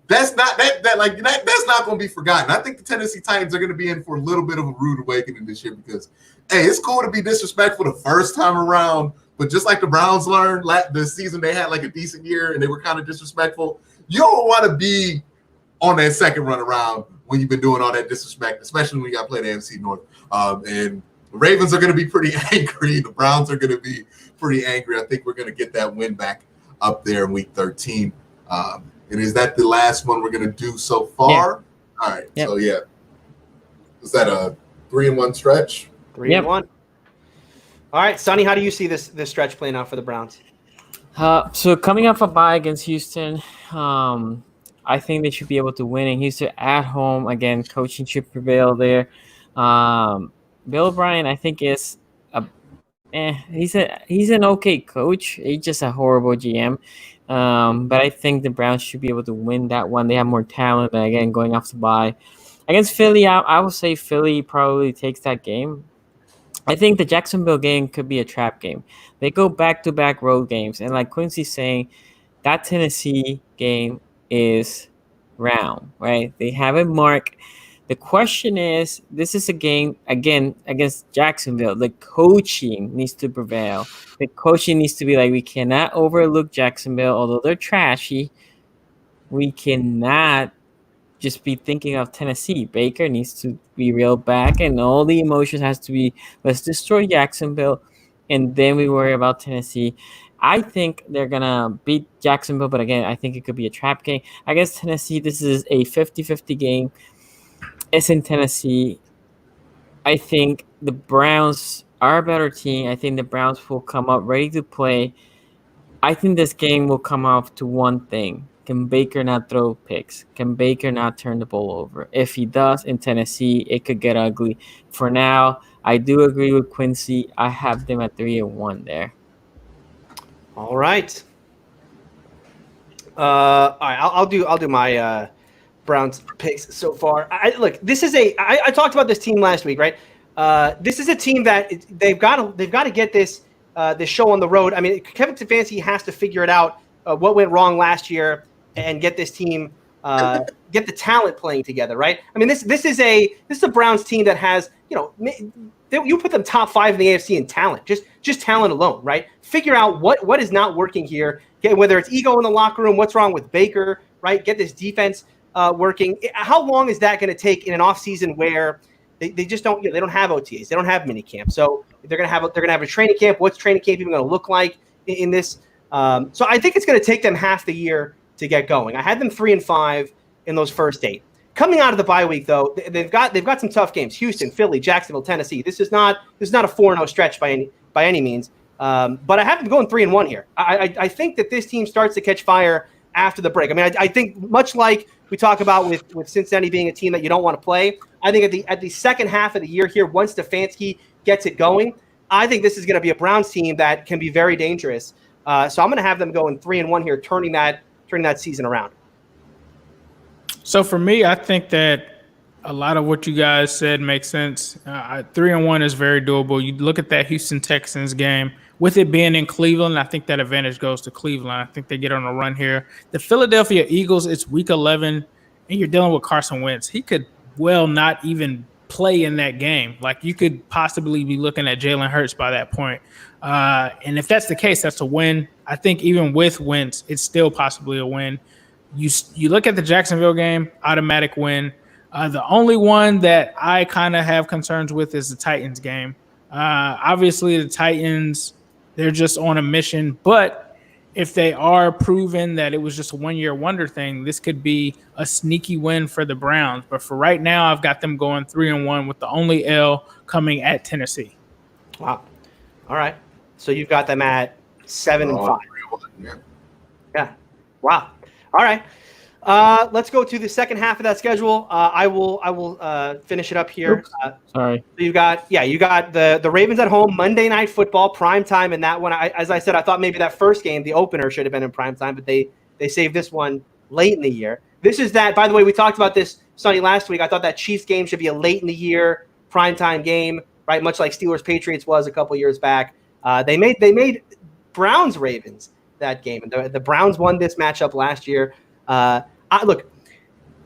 That's not that's not going to be forgotten. I think the Tennessee Titans are going to be in for a little bit of a rude awakening this year because, hey, it's cool to be disrespectful the first time around, but just like the Browns learned the season they had a decent year and they were kind of disrespectful, you don't want to be on that second run around when you've been doing all that disrespect, especially when you got to play the AFC North. And the Ravens are going to be pretty angry. The Browns are going to be pretty angry. I think we're going to get that win back up there in Week 13. And is that the last one we're going to do so far? Yeah. All right. Yep. So, yeah. Is that a 3-1 stretch? 3-1. All right, Sonny, how do you see this stretch playing out for the Browns? So coming off a bye against Houston, I think they should be able to win. And Houston at home, again, coaching should prevail there. Bill O'Brien, I think, is he's an okay coach. He's just a horrible GM. But I think the Browns should be able to win that one. They have more talent, but again, going off the bye. Against Philly, I would say Philly probably takes that game. I think the Jacksonville game could be a trap game. They go back-to-back road games. And like Quincy's saying, that Tennessee game is round, right? They have it marked. The question is, this is a game, again, against Jacksonville. The coaching needs to prevail. The coaching needs to be we cannot overlook Jacksonville, although they're trashy. We cannot just be thinking of Tennessee. Baker needs to be reeled back, and all the emotions has to be, let's destroy Jacksonville, and then we worry about Tennessee. I think they're going to beat Jacksonville, but again, I think it could be a trap game. I guess Tennessee, this is a 50-50 game. It's in Tennessee. I think the Browns are a better team. I think the Browns will come up ready to play. I think this game will come off to one thing. Can Baker not throw picks? Can Baker not turn the ball over? If he does in Tennessee, it could get ugly. For now, I do agree with Quincy. I have them at 3-1 there. All right. All right. I'll do my Browns picks so far. Look, this is I talked about this team last week, right? This is a team that they've got to get this show on the road. I mean, Kevin Stefanski has to figure it out what went wrong last year and get this team get the talent playing together, right? I mean, this is a Browns team that has, you put them top 5 in the AFC in talent, just talent alone, right? Figure out what is not working here, whether it's ego in the locker room, what's wrong with Baker, right? Get this defense working. How long is that going to take in an offseason where they just don't they don't have OTAs, they don't have mini camp, so they're gonna have a training camp. What's training camp even going to look like in this? So I think it's going to take them half the year to get going. I had them 3-5 in those first 8. Coming out of the bye week, though, they've got some tough games: Houston, Philly, Jacksonville, Tennessee. This is not a 4-0 stretch by any means. But I have them going 3-1 here. I think that this team starts to catch fire after the break. I mean, I think much like we talk about with Cincinnati being a team that you don't want to play, I think at the second half of the year here, once Stefanski gets it going, I think this is going to be a Browns team that can be very dangerous. So I'm going to have them going 3-1 here, turning that season around. So for me, I think that a lot of what you guys said makes sense. 3-1 is very doable. You look at that Houston Texans game, with it being in Cleveland, I think that advantage goes to Cleveland. I think they get on a run here. The Philadelphia Eagles, it's week 11, and you're dealing with Carson Wentz. He could well not even play in that game. Like, you could possibly be looking at Jalen Hurts by that point. And if that's the case, that's a win. I think even with Wentz, it's still possibly a win. You look at the Jacksonville game, automatic win. The only one that I kind of have concerns with is the Titans game. Obviously, the Titans, they're just on a mission. But if they are proven that it was just a one-year wonder thing, this could be a sneaky win for the Browns. But for right now, I've got them going 3-1 with the only L coming at Tennessee. Wow. All right. So you've got them at 7-5. Yeah. Wow. All right. Let's go to the second half of that schedule. I will finish it up here. Sorry. You got the Ravens at home, Monday Night Football, prime time in that one. As I said, I thought maybe that first game, the opener, should have been in prime time, but they saved this one late in the year. This is that. By the way, we talked about this, Sonny, last week. I thought that Chiefs game should be a late in the year prime time game, right? Much like Steelers Patriots was a couple years back. They made Browns Ravens that game, and the Browns won this matchup last year. Look,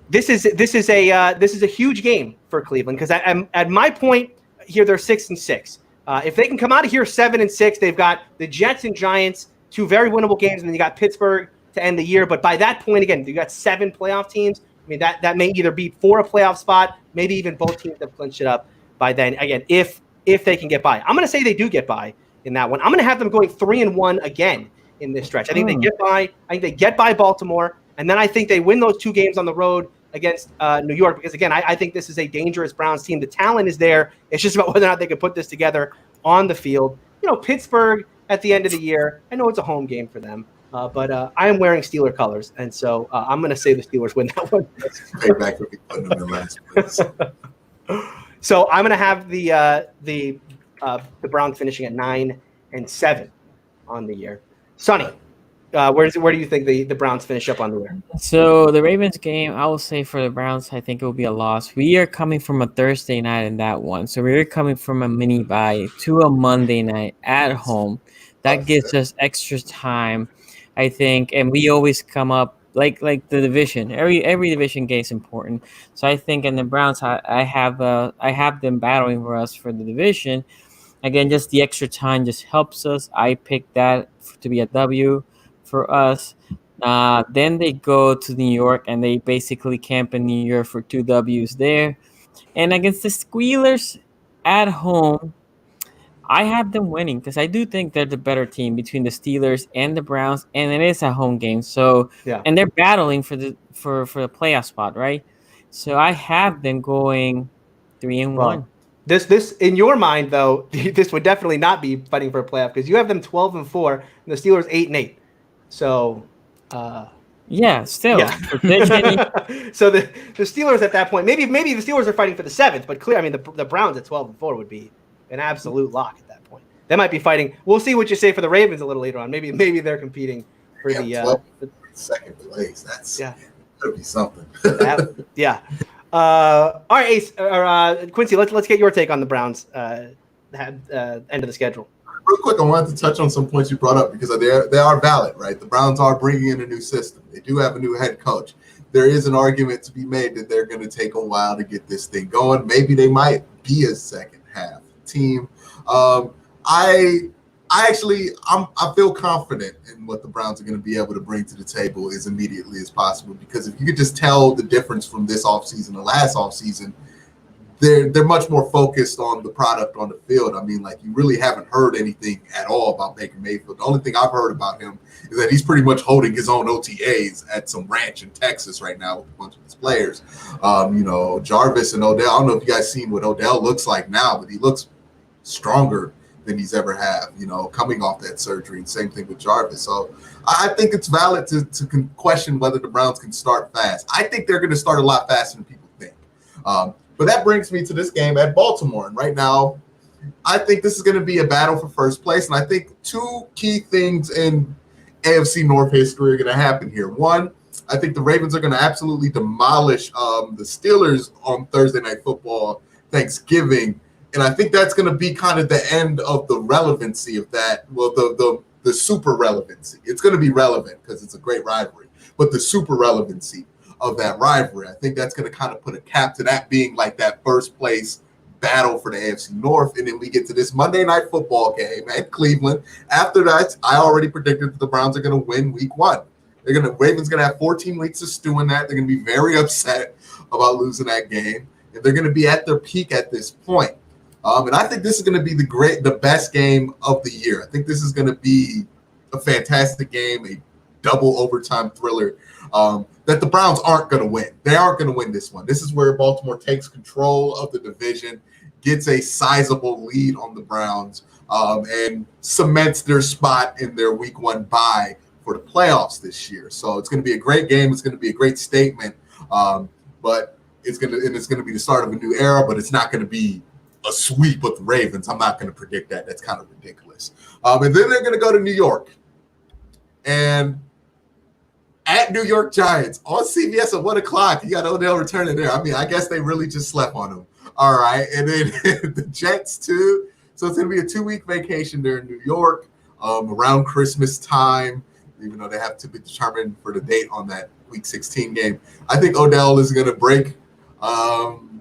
this is a huge game for Cleveland because at my point here they're 6-6. If they can come out of here 7-6, they've got the Jets and Giants, 2 very winnable games, and then you got Pittsburgh to end the year. But by that point, again, you got 7 playoff teams. I mean, that may either be for a playoff spot, maybe even both teams have clinched it up by then. Again, if they can get by, I'm going to say they do get by in that one. I'm going to have them going 3-1 again in this stretch. I think they get by. I think they get by Baltimore. And then I think they win those 2 games on the road against New York because, again, I think this is a dangerous Browns team. The talent is there. It's just about whether or not they can put this together on the field. Pittsburgh at the end of the year, I know it's a home game for them, but I am wearing Steeler colors, and so I'm going to say the Steelers win that one. Payback for putting them in last place. So I'm going to have the Browns finishing at 9-7 on the year. Sonny. Where do you think the Browns finish up on the year? So the Ravens game, I will say for the Browns, I think it will be a loss. We are coming from a Thursday night in that one. So we're coming from a mini bye to a Monday night at home. That gives us extra time, I think. And we always come up like the division. Every division game is important. So I think in the Browns, I have them battling for us for the division. Again, just the extra time just helps us. I picked that to be a W for us. Then they go to New York and they basically camp in New York for 2 W's there. And against the Squealers at home, I have them winning because I do think they're the better team between the Steelers and the Browns, and it is a home game. So yeah. And they're battling for the playoff spot, right? So I have them going 3-1. Well, this in your mind though, this would definitely not be fighting for a playoff because you have them 12-4 and the Steelers 8-8. So Yeah, still. Yeah. So the Steelers at that point, maybe the Steelers are fighting for the 7th, but clear. I mean, the Browns at 12-4 would be an absolute lock at that point. They might be fighting. We'll see what you say for the Ravens a little later on. Maybe they're competing for the second place. That's that'd be something. Yeah. All right, Ace or Quincy, let's get your take on the Browns end of the schedule. Real quick, I wanted to touch on some points you brought up because they are valid, right? The Browns are bringing in a new system. They do have a new head coach. There is an argument to be made that they're going to take a while to get this thing going. Maybe they might be a second half team. I feel confident in what the Browns are going to be able to bring to the table as immediately as possible, because if you could just tell the difference from this offseason to last offseason, they're much more focused on the product on the field. I mean, like, you really haven't heard anything at all about Baker Mayfield. The only thing I've heard about him is that he's pretty much holding his own OTAs at some ranch in Texas right now with a bunch of his players. Jarvis and Odell, I don't know if you guys seen what Odell looks like now, but he looks stronger than he's ever have, coming off that surgery. And same thing with Jarvis. So I think it's valid to question whether the Browns can start fast. I think they're going to start a lot faster than people think. But that brings me to this game at Baltimore. And right now, I think this is going to be a battle for first place. And I think two key things in AFC North history are going to happen here. One, I think the Ravens are going to absolutely demolish the Steelers on Thursday Night Football, Thanksgiving. And I think that's going to be kind of the end of the relevancy of that. Well, the super relevancy. It's going to be relevant because it's a great rivalry. But the super relevancy of that rivalry, I think that's going to kind of put a cap to that being like that first place battle for the AFC North. And then we get to this Monday Night Football game at Cleveland. After that, I already predicted that the Browns are going to win week 1. Ravens going to have 14 weeks to stew in that. They're going to be very upset about losing that game. And they're going to be at their peak at this point. And I think this is going to be the best game of the year. I think this is going to be a fantastic game, a double overtime thriller that the Browns aren't going to win. They aren't going to win this one. This is where Baltimore takes control of the division, gets a sizable lead on the Browns, and cements their spot in their week 1 bye for the playoffs this year. So it's going to be a great game. It's going to be a great statement. But it's going to be the start of a new era, but it's not going to be a sweep of the Ravens. I'm not going to predict that. That's kind of ridiculous. And then they're going to go to New York. And at New York Giants on CBS at 1 o'clock, you got Odell returning there. I mean, I guess they really just slept on him. All right. And then the Jets too. So it's going to be a 2-week vacation there in New York around Christmas time, even though they have to be determined for the date on that week 16 game. I think Odell is going to break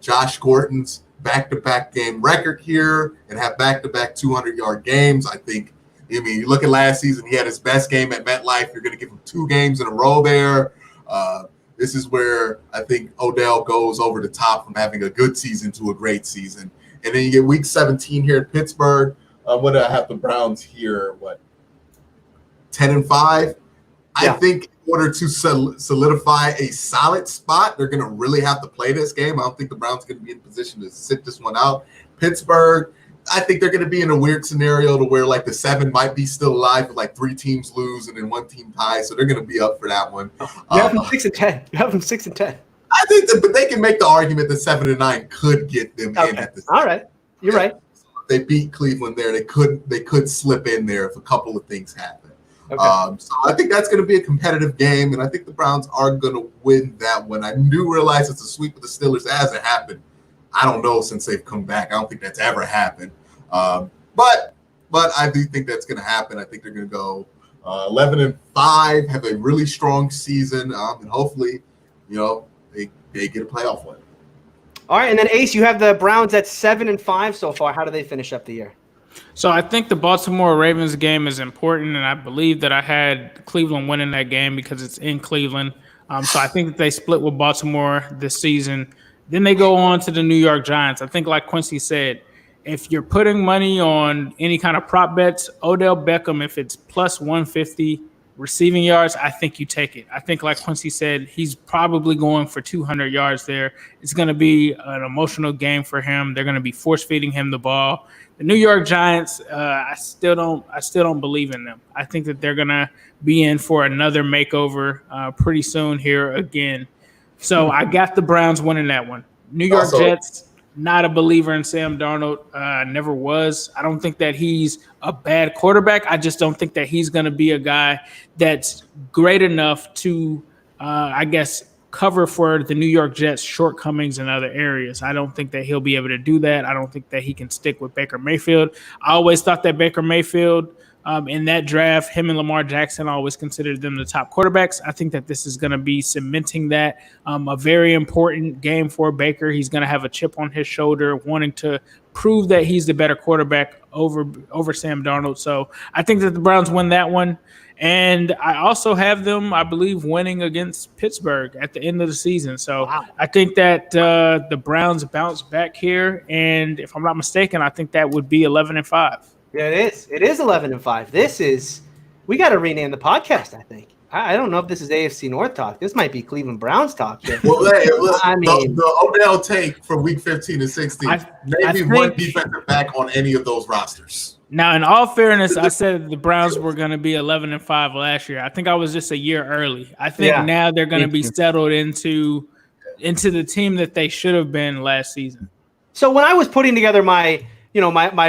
Josh Gordon's back-to-back game record here and have back-to-back 200-yard games. You look at last season, he had his best game at MetLife. You're going to give him 2 games in a row there. This is where I think Odell goes over the top from having a good season to a great season. And then you get week 17 here in Pittsburgh. What do I have the Browns here? 10-5? Yeah. I think in order to solidify a solid spot, they're going to really have to play this game. I don't think the Browns are going to be in position to sit this one out. Pittsburgh, I think they're going to be in a weird scenario to where the 7 might be still alive, but 3 teams lose and then 1 team ties. So they're going to be up for that one. You have them 6-10. You have them 6-10. I think but they can make the argument that 7-9 could get them in at this. All right. You're right. So if they beat Cleveland there, they could slip in there if a couple of things happen. Okay. So I think that's going to be a competitive game, and I think the Browns are going to win that one. I do realize it's a sweep of the Steelers. It hasn't happened, I don't know, since they've come back. I don't think that's ever happened. But I do think that's going to happen. I think they're going to go 11-5, have a really strong season, and hopefully, they get a playoff win. All right, and then Ace, you have the Browns at 7-5 so far. How do they finish up the year? So I think the Baltimore Ravens game is important, and I believe that I had Cleveland winning that game because it's in Cleveland. So I think that they split with Baltimore this season. Then they go on to the New York Giants. I think, like Quincy said, if you're putting money on any kind of prop bets, Odell Beckham, if it's plus 150, receiving yards, I think you take it. I think, like Quincy said, he's probably going for 200 yards there. It's going to be an emotional game for him. They're going to be force feeding him the ball. The New York Giants, I still don't believe in them. I think that they're going to be in for another makeover pretty soon here again. So I got the Browns winning that one. New York Jets, not a believer in Sam Darnold, never was. I don't think that he's a bad quarterback. I just don't think that he's going to be a guy that's great enough to, cover for the New York Jets' shortcomings in other areas. I don't think that he'll be able to do that. I don't think that he can stick with Baker Mayfield. I always thought that Baker Mayfield, in that draft, him and Lamar Jackson, I always considered them the top quarterbacks. I think that this is going to be cementing that. A very important game for Baker. He's going to have a chip on his shoulder, wanting to prove that he's the better quarterback over Sam Darnold. So I think that the Browns win that one. And I also have them, I believe, winning against Pittsburgh at the end of the season. So wow. I think that the Browns bounce back here. And if I'm not mistaken, I think that would be 11-5. Yeah, it is. It is 11-5. We got to rename the podcast, I think. I don't know if this is AFC North talk. This might be Cleveland Browns talk. Here. Well, the Odell take for week 15 and 16, maybe one defensive back on any of those rosters. Now, in all fairness, I said the Browns were going to be 11-5 last year. I think I was just a year early. I think now they're going to be settled into the team that they should have been last season. So when I was putting together my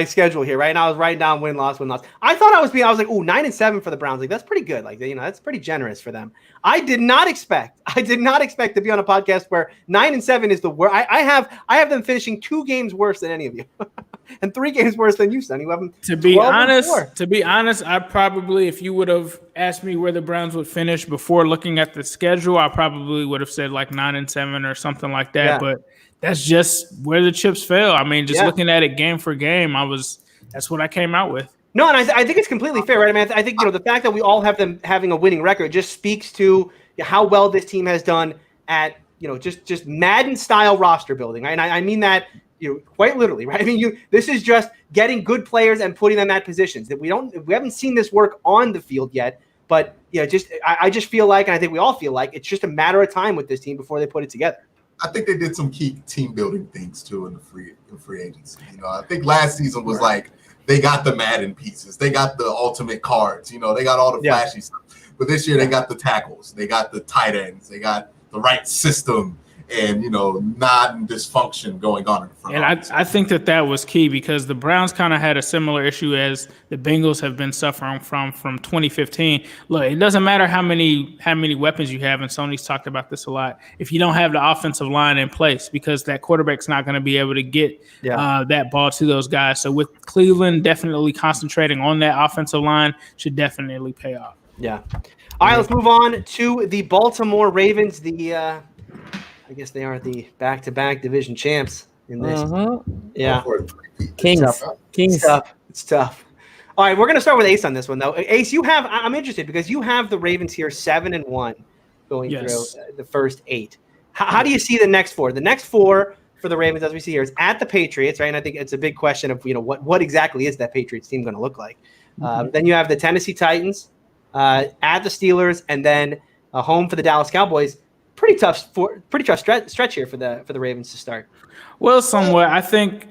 schedule here, right? And I was writing down win-loss. I thought I was like, 9-7 for the Browns. Like, that's pretty good. Like, that's pretty generous for them. I did not expect to be on a podcast where 9-7 is the worst. I have them finishing 2 games worse than any of you. And 3 games worse than you, son. You have them. To be honest, I probably, if you would have asked me where the Browns would finish before looking at the schedule, I probably would have said like 9-7 or something like that. Yeah. But that's just where the chips fell. I mean, just looking at it game for game, that's what I came out with. No, and I think it's completely fair, right? I mean, I think the fact that we all have them having a winning record just speaks to how well this team has done at just Madden style roster building, right? And I mean that quite literally, right? I mean, this is just getting good players and putting them at positions that we haven't seen this work on the field yet. But I just feel like, and I think we all feel like, it's just a matter of time with this team before they put it together. I think they did some key team building things too in the free agency. I think last season was like they got the Madden pieces, they got the ultimate cards, they got all the flashy stuff. But this year they got the tackles, they got the tight ends, they got the right system, and not dysfunction going on in the front. And I think that was key because the Browns kind of had a similar issue as the Bengals have been suffering from 2015. Look, it doesn't matter how many weapons you have, and Sony's talked about this a lot, if you don't have the offensive line in place, because that quarterback's not going to be able to get that ball to those guys. So with Cleveland definitely concentrating on that offensive line should definitely pay off. Yeah. All right, let's move on to the Baltimore Ravens. I guess they are the back-to-back division champs in this. Yeah. Kings. It's tough. All right, we're going to start with Ace on this one, though. Ace, I'm interested because you have the Ravens here 7-1 going through the first 8. How do you see the next 4? The next 4 for the Ravens, as we see here, is at the Patriots, right? And I think it's a big question of, what exactly is that Patriots team going to look like? Then you have the Tennessee Titans at the Steelers, and then home for the Dallas Cowboys. Pretty tough stretch here for the Ravens to start. Well, somewhat. I think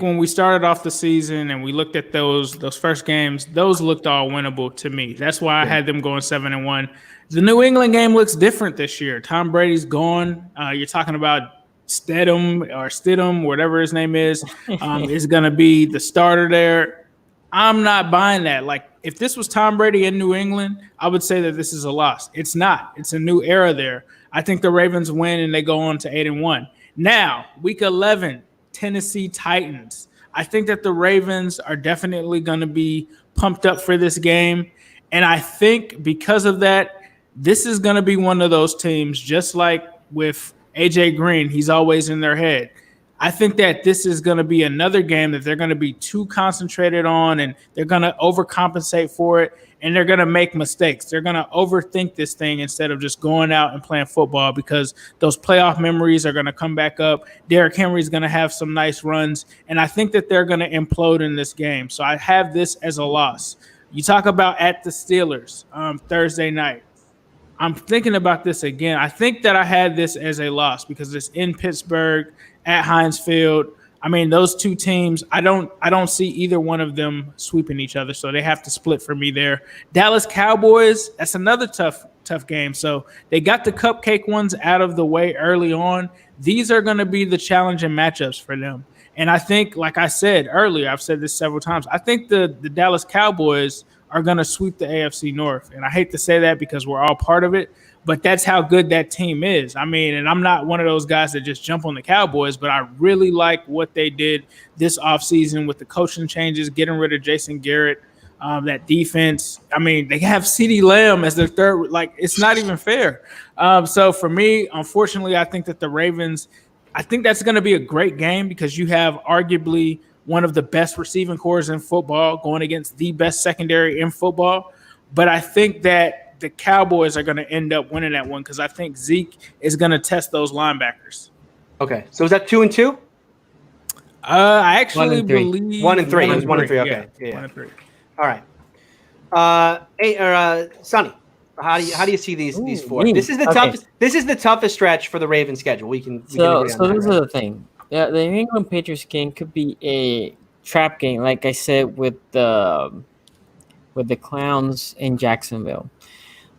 when we started off the season and we looked at those first games, those looked all winnable to me. That's why I had them going 7-1. The New England game looks different this year. Tom Brady's gone. You're talking about Stidham, whatever his name is going to be the starter there. I'm not buying that. Like, if this was Tom Brady in New England, I would say that this is a loss. It's not. It's a new era there. I think the Ravens win and they go on to 8-1. Now, week 11, Tennessee Titans. I think that the Ravens are definitely going to be pumped up for this game. And I think because of that, this is going to be one of those teams, just like with AJ Green, he's always in their head. I think that this is going to be another game that they're going to be too concentrated on, and they're going to overcompensate for it, and they're going to make mistakes. They're going to overthink this thing instead of just going out and playing football, because those playoff memories are going to come back up. Derrick Henry is going to have some nice runs, and I think that they're going to implode in this game. So I have this as a loss. You talk about at the Steelers Thursday night. I'm thinking about this again. I think that I had this as a loss because it's in Pittsburgh at Heinz Field. I mean, those two teams, I don't see either one of them sweeping each other, so they have to split for me there. Dallas Cowboys, that's another tough game. So they got the cupcake ones out of the way early on. These are going to be the challenging matchups for them. And I think, like I said earlier, I've said this several times, I think the Dallas Cowboys are going to sweep the AFC North. And I hate to say that because we're all part of it, but that's how good that team is. I mean, and I'm not one of those guys that just jump on the Cowboys, but I really like what they did this offseason with the coaching changes, getting rid of Jason Garrett, that defense. I mean, they have CeeDee Lamb as their third. Like, it's not even fair. So for me, unfortunately, I think that the Ravens, I think that's going to be a great game because you have arguably one of the best receiving corps in football going against the best secondary in football. But I think that the Cowboys are going to end up winning that one because I think Zeke is going to test those linebackers. Okay. So is that 2-2? I actually believe 1-3. It was 1-3. Okay. Yeah. 1-3. All right. Sonny, how do you see these four? This is the toughest. This is the toughest stretch for the Ravens schedule. We can so this is the thing. Yeah, the New England Patriots game could be a trap game, like I said with the Clowns in Jacksonville,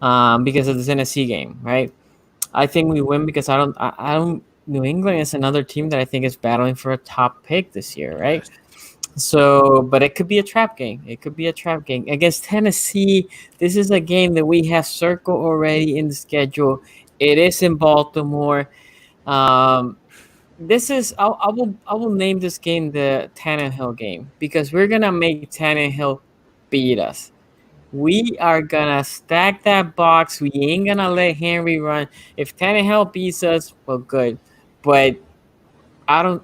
because of the Tennessee game, right? I think we win because I don't. New England is another team that I think is battling for a top pick this year, right? So, but it could be a trap game. It could be a trap game against Tennessee. This is a game that we have circled already in the schedule. It is in Baltimore. This is I will name this game the Tannehill game because we're gonna make Tannehill beat us. We are gonna stack that box. We ain't gonna let Henry run. If Tannehill beats us, well, good. But oh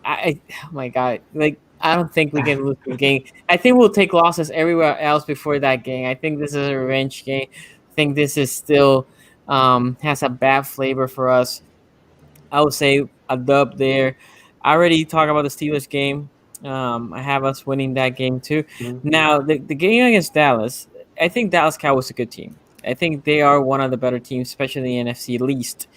my God, like I don't think we can lose the game. I think we'll take losses everywhere else before that game. I think this is a revenge game. I think this is still has a bad flavor for us. I would say a dub there. I already talked about the Steelers game. I have us winning that game too. Mm-hmm. Now, the game against Dallas, I think Dallas Cowboys is a good team. I think they are one of the better teams, especially in the NFC least.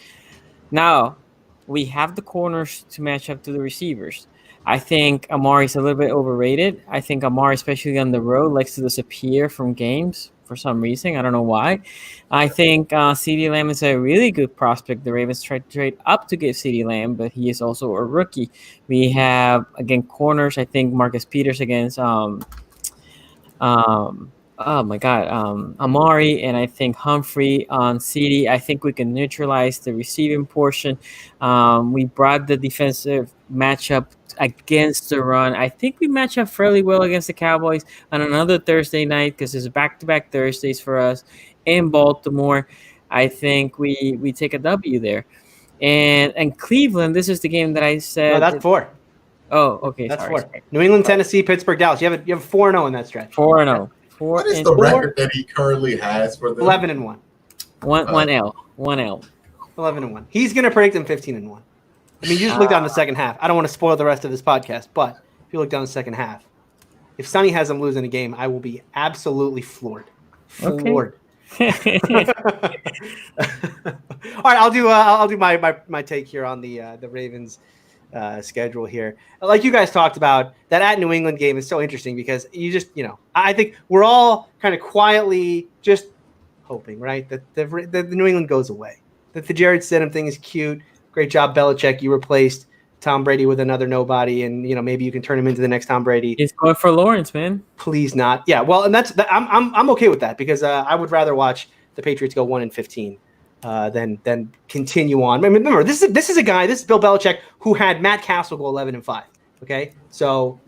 Now, we have the corners to match up to the receivers. I think Amari is a little bit overrated. I think Amari, especially on the road, likes to disappear from games for some reason. I don't know why. I think CeeDee Lamb is a really good prospect. The Ravens tried to trade up to get CeeDee Lamb, but he is also a rookie. We have, again, corners. I think Marcus Peters against Amari, and I think Humphrey on CeeDee. I think we can neutralize the receiving portion. We brought the defensive matchup against the run. I think we match up fairly well against the Cowboys on another Thursday night because it's back-to-back Thursdays for us in Baltimore. I think we take a W there. And Cleveland, this is the game that I said. No, that's 4. Oh, okay. That's 4. New England, Tennessee, Pittsburgh, Dallas. You have 4-0 in that stretch. 4-0. What is the record that he currently has for them? 11-1. One L. 11-1. He's going to predict them 15-1. I mean, you just look down the second half. I don't want to spoil the rest of this podcast, but if you look down the second half, if Sonny has them losing a game, I will be absolutely floored. Floored. Okay. All right, I'll do my take here on the Ravens schedule here. Like you guys talked about, that at New England game is so interesting because I think we're all kind of quietly just hoping, right, that the New England goes away, that the Jared Stidham thing is cute. Great job, Belichick. You replaced Tom Brady with another nobody, and maybe you can turn him into the next Tom Brady. He's going for Lawrence, man. Please not. Yeah, well, and I'm okay with that because I would rather watch the Patriots go 1-15 than continue on. I mean, remember, this is a guy. This is Bill Belichick who had Matt Castle go 11-5. Okay, so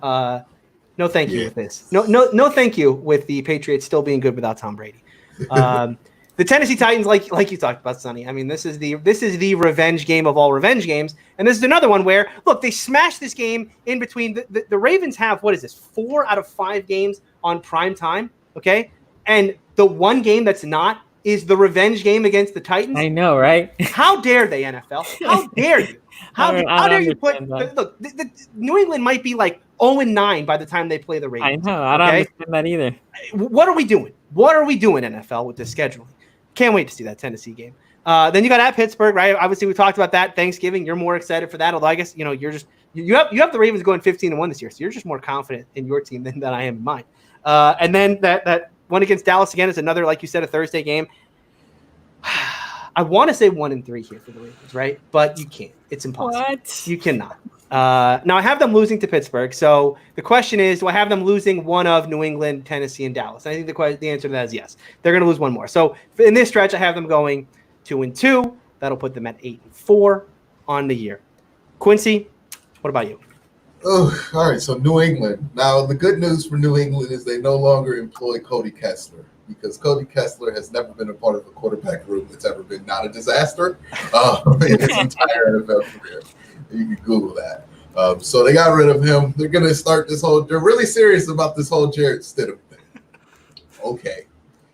no thank you with this. No thank you with the Patriots still being good without Tom Brady. The Tennessee Titans, like you talked about, Sonny. I mean, this is the revenge game of all revenge games, and this is another one where look, they smashed this game in between. The Ravens have 4 out of 5 games on prime time, okay, and the one game that's not is the revenge game against the Titans. I know, right? How dare they, NFL? How dare you? How dare you put look? The New England might be like 0-9 by the time they play the Ravens. I know. I don't understand that either. What are we doing? What are we doing, NFL, with this scheduling? Can't wait to see that Tennessee game. Then you got at Pittsburgh, right? Obviously, we talked about that. Thanksgiving, you're more excited for that. Although I guess you're just you have the Ravens going 15-1 this year, so you're just more confident in your team than I am in mine. And then that one against Dallas again is another, like you said, a Thursday game. I want to say 1-3 here for the Ravens, right? But you can't. It's impossible. What? You cannot. Now I have them losing to Pittsburgh. So the question is, do I have them losing one of New England, Tennessee, and Dallas? And I think the answer to that is yes. They're going to lose one more. So in this stretch, I have them going 2-2. That'll put them at 8-4 on the year. Quincy, what about you? Oh, all right. So New England. Now the good news for New England is they no longer employ Cody Kessler, because Cody Kessler has never been a part of a quarterback room that's ever been not a disaster in his entire NFL career. You can Google that. So they got rid of him. They're going to start they're really serious about this whole Jarrett Stidham thing. Okay.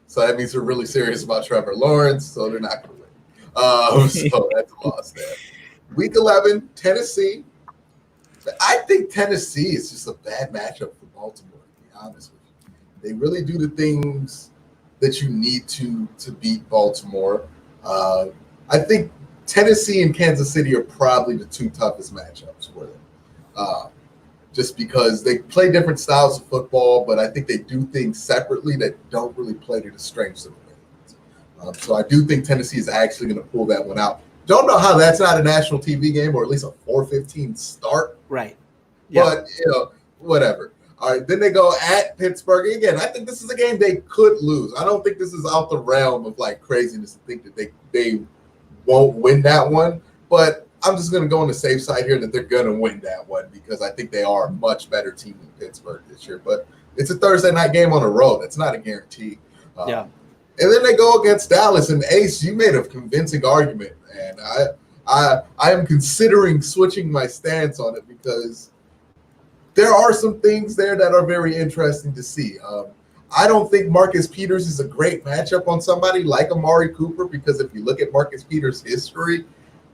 So that means they're really serious about Trevor Lawrence, so they're not going to win. So that's a loss there. Week 11, Tennessee. I think Tennessee is just a bad matchup for Baltimore, to be honest with you. They really do the things that you need to beat Baltimore. I think Tennessee and Kansas City are probably the two toughest matchups for them. Just because they play different styles of football, but I think they do things separately that don't really play to the strengths of the Ravens. So I do think Tennessee is actually going to pull that one out. Don't know how that's not a national TV game, or at least a 4:15 start. Right. But, whatever. All right, then they go at Pittsburgh. Again, I think this is a game they could lose. I don't think this is out the realm of, like, craziness to think that they won't win that one. But I'm just going to go on the safe side here that they're going to win that one, because I think they are a much better team than Pittsburgh this year. But it's a Thursday night game on the road. That's not a guarantee. Yeah. And then they go against Dallas. And Ace, you made a convincing argument, and I am considering switching my stance on it, because there are some things there that are very interesting to see. I don't think Marcus Peters is a great matchup on somebody like Amari Cooper, because if you look at Marcus Peters' history,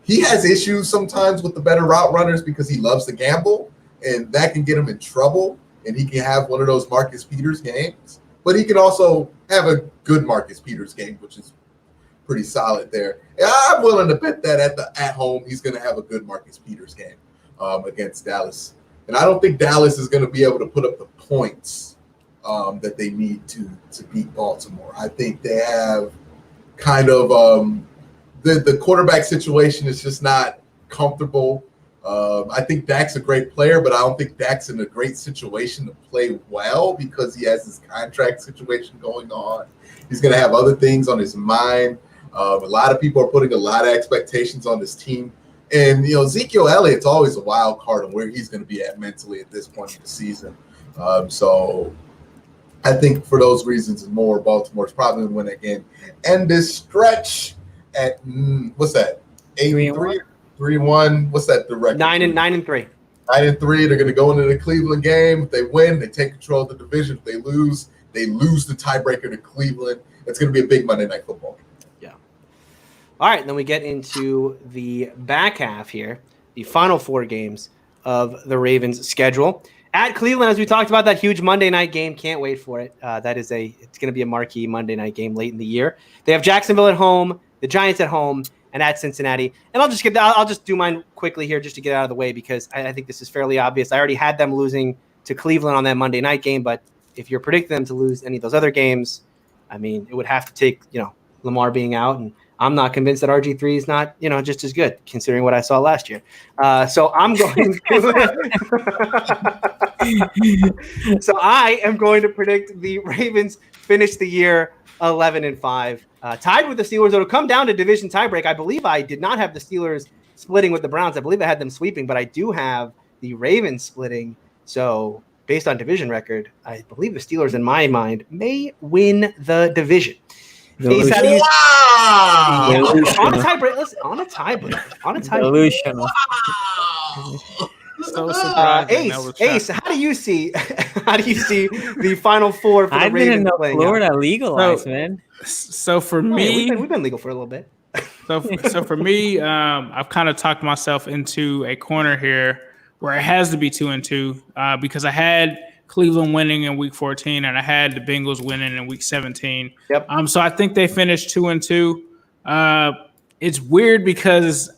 he has issues sometimes with the better route runners because he loves to gamble, and that can get him in trouble, and he can have one of those Marcus Peters games. But he can also have a good Marcus Peters game, which is pretty solid there. And I'm willing to bet that at home he's going to have a good Marcus Peters game against Dallas. And I don't think Dallas is going to be able to put up the points that they need to beat Baltimore. I think they have kind of the quarterback situation is just not comfortable. I think Dak's a great player, but I don't think Dak's in a great situation to play well, because he has this contract situation going on. He's going to have other things on his mind. A lot of people are putting a lot of expectations on this team. And, Ezekiel Elliott's always a wild card on where he's going to be at mentally at this point in the season. So I think for those reasons and more, Baltimore's probably going to win that game. And this stretch at, what's that, 8-3? 3-1. What's that? The record? 9-3. 9-3. They're going to go into the Cleveland game. If they win, they take control of the division. If they lose the tiebreaker to Cleveland. It's going to be a big Monday Night Football. Yeah. All right, then we get into the back half here, the final 4 games of the Ravens' schedule. At Cleveland, as we talked about, that huge Monday night game. Can't wait for it. It's going to be a marquee Monday night game late in the year. They have Jacksonville at home, the Giants at home, and at Cincinnati. And I'll just do mine quickly here just to get out of the way, because I think this is fairly obvious. I already had them losing to Cleveland on that Monday night game, but if you're predicting them to lose any of those other games, I mean, it would have to take, Lamar being out, and I'm not convinced that RG3 is not, just as good considering what I saw last year. So I'm going to so I am going to predict the Ravens finish the year 11-5, tied with the Steelers. It'll come down to division tiebreak. I believe I did not have the Steelers splitting with the Browns. I believe I had them sweeping, but I do have the Ravens splitting. So based on division record, I believe the Steelers, in my mind, may win the division. Wow! On a tiebreak. Listen, on a tiebreak. Delusional. Wow. so surprising. Ace, how do you see the Final Four for the I Ravens didn't know playing Florida out? legalized, man. So for me, we've been legal for a little bit. So for me, I've kind of talked myself into a corner here where it has to be 2-2 because I had Cleveland winning in Week 14 and I had the Bengals winning in Week 17. Yep. So I think they finished 2-2. It's weird because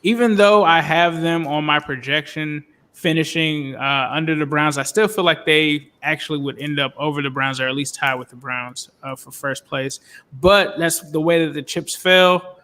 even though I have them on my projection finishing under the Browns, I still feel like they actually would end up over the Browns or at least tie with the Browns for first place. But that's the way that the chips fell.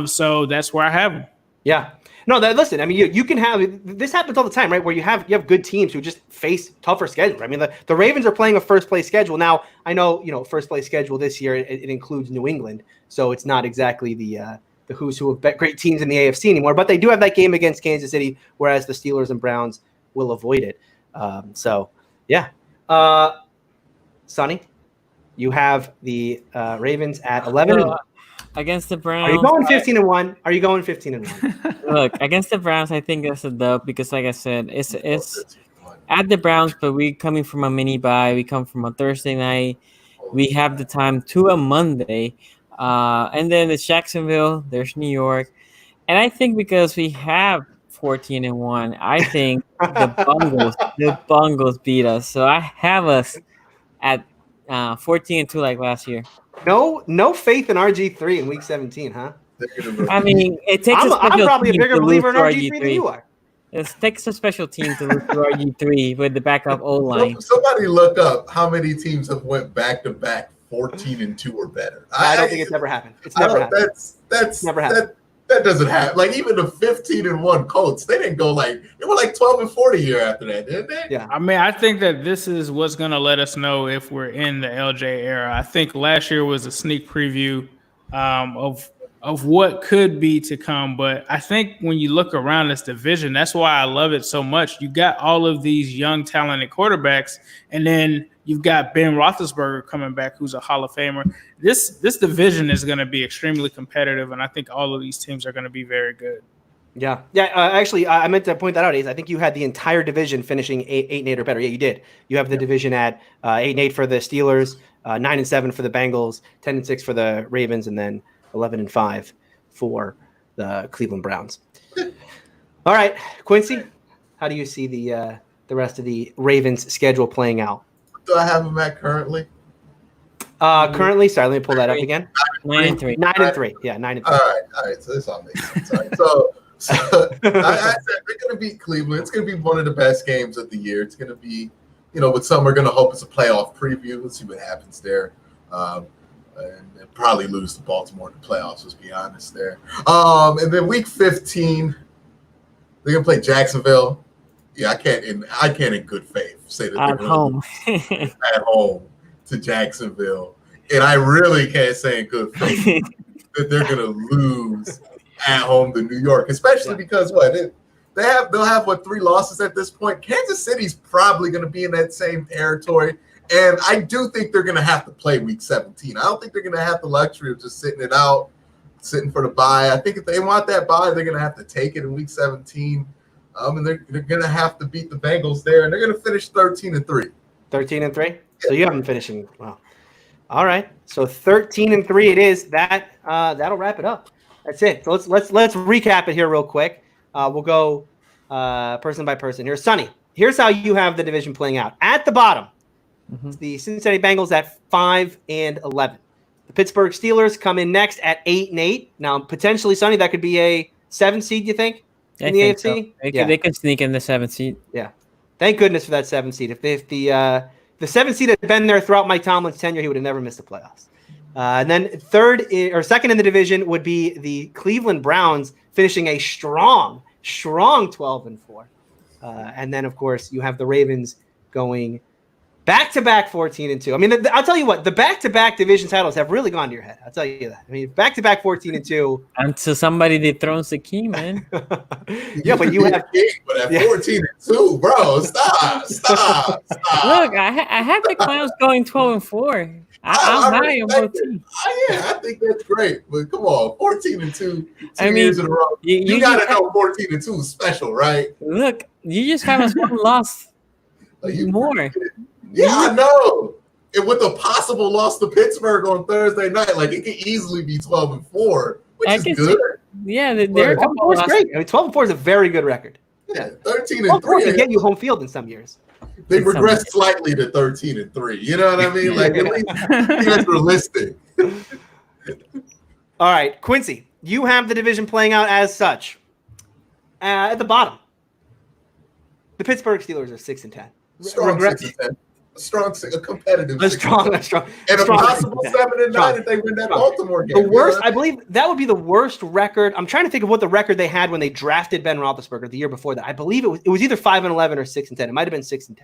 So that's where I have them. Yeah. No, listen, I mean, you can have this happens all the time, right? Where you have good teams who just face tougher schedules. I mean, the Ravens are playing a first place schedule. Now, I know, first place schedule this year, it includes New England. So it's not exactly the who's who of great teams in the AFC anymore, but they do have that game against Kansas City, whereas the Steelers and Browns will avoid it. So, yeah. Sonny, you have the Ravens at 11. Against the Browns. Are you going 15-1? Are you going 15-1? Look, against the Browns, I think that's a dub because, like I said, it's at the Browns, but we coming from a mini bye. We come from a Thursday night. We have the time to a Monday. And then it's Jacksonville. There's New York. And I think because we have 14-1, I think the Bengals beat us. So I have us at 14-2 like last year. No faith in RG3 in Week 17, huh? I mean, it takes a special I'm probably a team bigger to believer in lose RG3 than you are. It takes a special team to lose to RG3 with the backup O-line. Somebody look up how many teams have went back-to-back 14-2 or better. I don't think it's ever happened. It's never happened. That's never happened. That doesn't happen. Like even the 15-1 Colts, they didn't go they were 12-4 a year after that, didn't they? Yeah. I mean, I think that this is what's going to let us know if we're in the LJ era. I think last year was a sneak preview of what could be to come. But I think when you look around this division, that's why I love it so much. You got all of these young, talented quarterbacks, and then you've got Ben Roethlisberger coming back, who's a Hall of Famer. This division is going to be extremely competitive, and I think all of these teams are going to be very good. Yeah. Actually, I meant to point that out, Ace. I think you had the entire division finishing 8-8 or better. Yeah, you did. You have the division at 8-8 for the Steelers, 9-7 for the Bengals, 10-6 for the Ravens, and then 11-5 for the Cleveland Browns. All right, Quincy, how do you see the rest of the Ravens schedule playing out? Do I have them at currently? Currently, sorry, let me pull that up again. 9-3. 9-3. Yeah, 9-3. All right. So this all makes sense. All right. So I said they're going to beat Cleveland. It's going to be one of the best games of the year. It's going to be, with some we're going to hope it's a playoff preview. Let's see what happens there. And probably lose to Baltimore in the playoffs, let's be honest there. And then Week 15, they're going to play Jacksonville. Yeah, I can't in good faith say that at home. At home to Jacksonville. And I really can't say in good faith that they're going to lose at home to New York, especially because they'll have 3 losses at this point. Kansas City's probably going to be in that same territory. And I do think they're going to have to play Week 17. I don't think they're going to have the luxury of just sitting it out, sitting for the bye. I think if they want that bye, they're going to have to take it in Week 17. And they're going to have to beat the Bengals there, and they're going to finish 13-3. 13-3? So you have them finishing. Wow. All right. So 13-3 it is. That'll wrap it up. That's it. So let's recap it here real quick. We'll go person by person here. Sonny, here's how you have the division playing out. At the bottom, it's the Cincinnati Bengals at 5-11. The Pittsburgh Steelers come in next at 8-8. Now, potentially, Sonny, that could be a 7 seed, you think? In the AFC? So. They could sneak in the 7th seed. Yeah. Thank goodness for that 7 seed. If the 7th seed had been there throughout Mike Tomlin's tenure, he would have never missed the playoffs. And then second in the division would be the Cleveland Browns finishing a strong 12-4. And then, of course, you have the Ravens going Back-to-back 14-2. I mean, I'll tell you what, the back-to-back division titles have really gone to your head. I'll tell you that. I mean, back-to-back 14-2. Until somebody dethrones the king, man. Yeah, but you have king, but at 14-2, bro. Stop. Look, I have the Clowns going 12-4. I'm high on both teams. Yeah, I think that's great. But come on, 14-2, 2 years in a row. You gotta know 14-2 is special, right? Look, you just have us one loss more. Yeah, I know. And with a possible loss to Pittsburgh on Thursday night, like it could easily be 12-4, which is good. Yeah, they're a couple of great. I mean, 12-4 is a very good record. Yeah, 13-3 can get you home field in some years. They regressed slightly to 13-3. You know what I mean? Like at least that's realistic. All right, Quincy, you have the division playing out as such. At the bottom, the Pittsburgh Steelers are 6-10. Strong 6-10. A competitive. Strong. And a possible 7-9 if they win that Baltimore game. The worst, I believe, that would be the worst record. I'm trying to think of what the record they had when they drafted Ben Roethlisberger the year before that. I believe it was either 5-11 or 6-10. It might have been 6-10.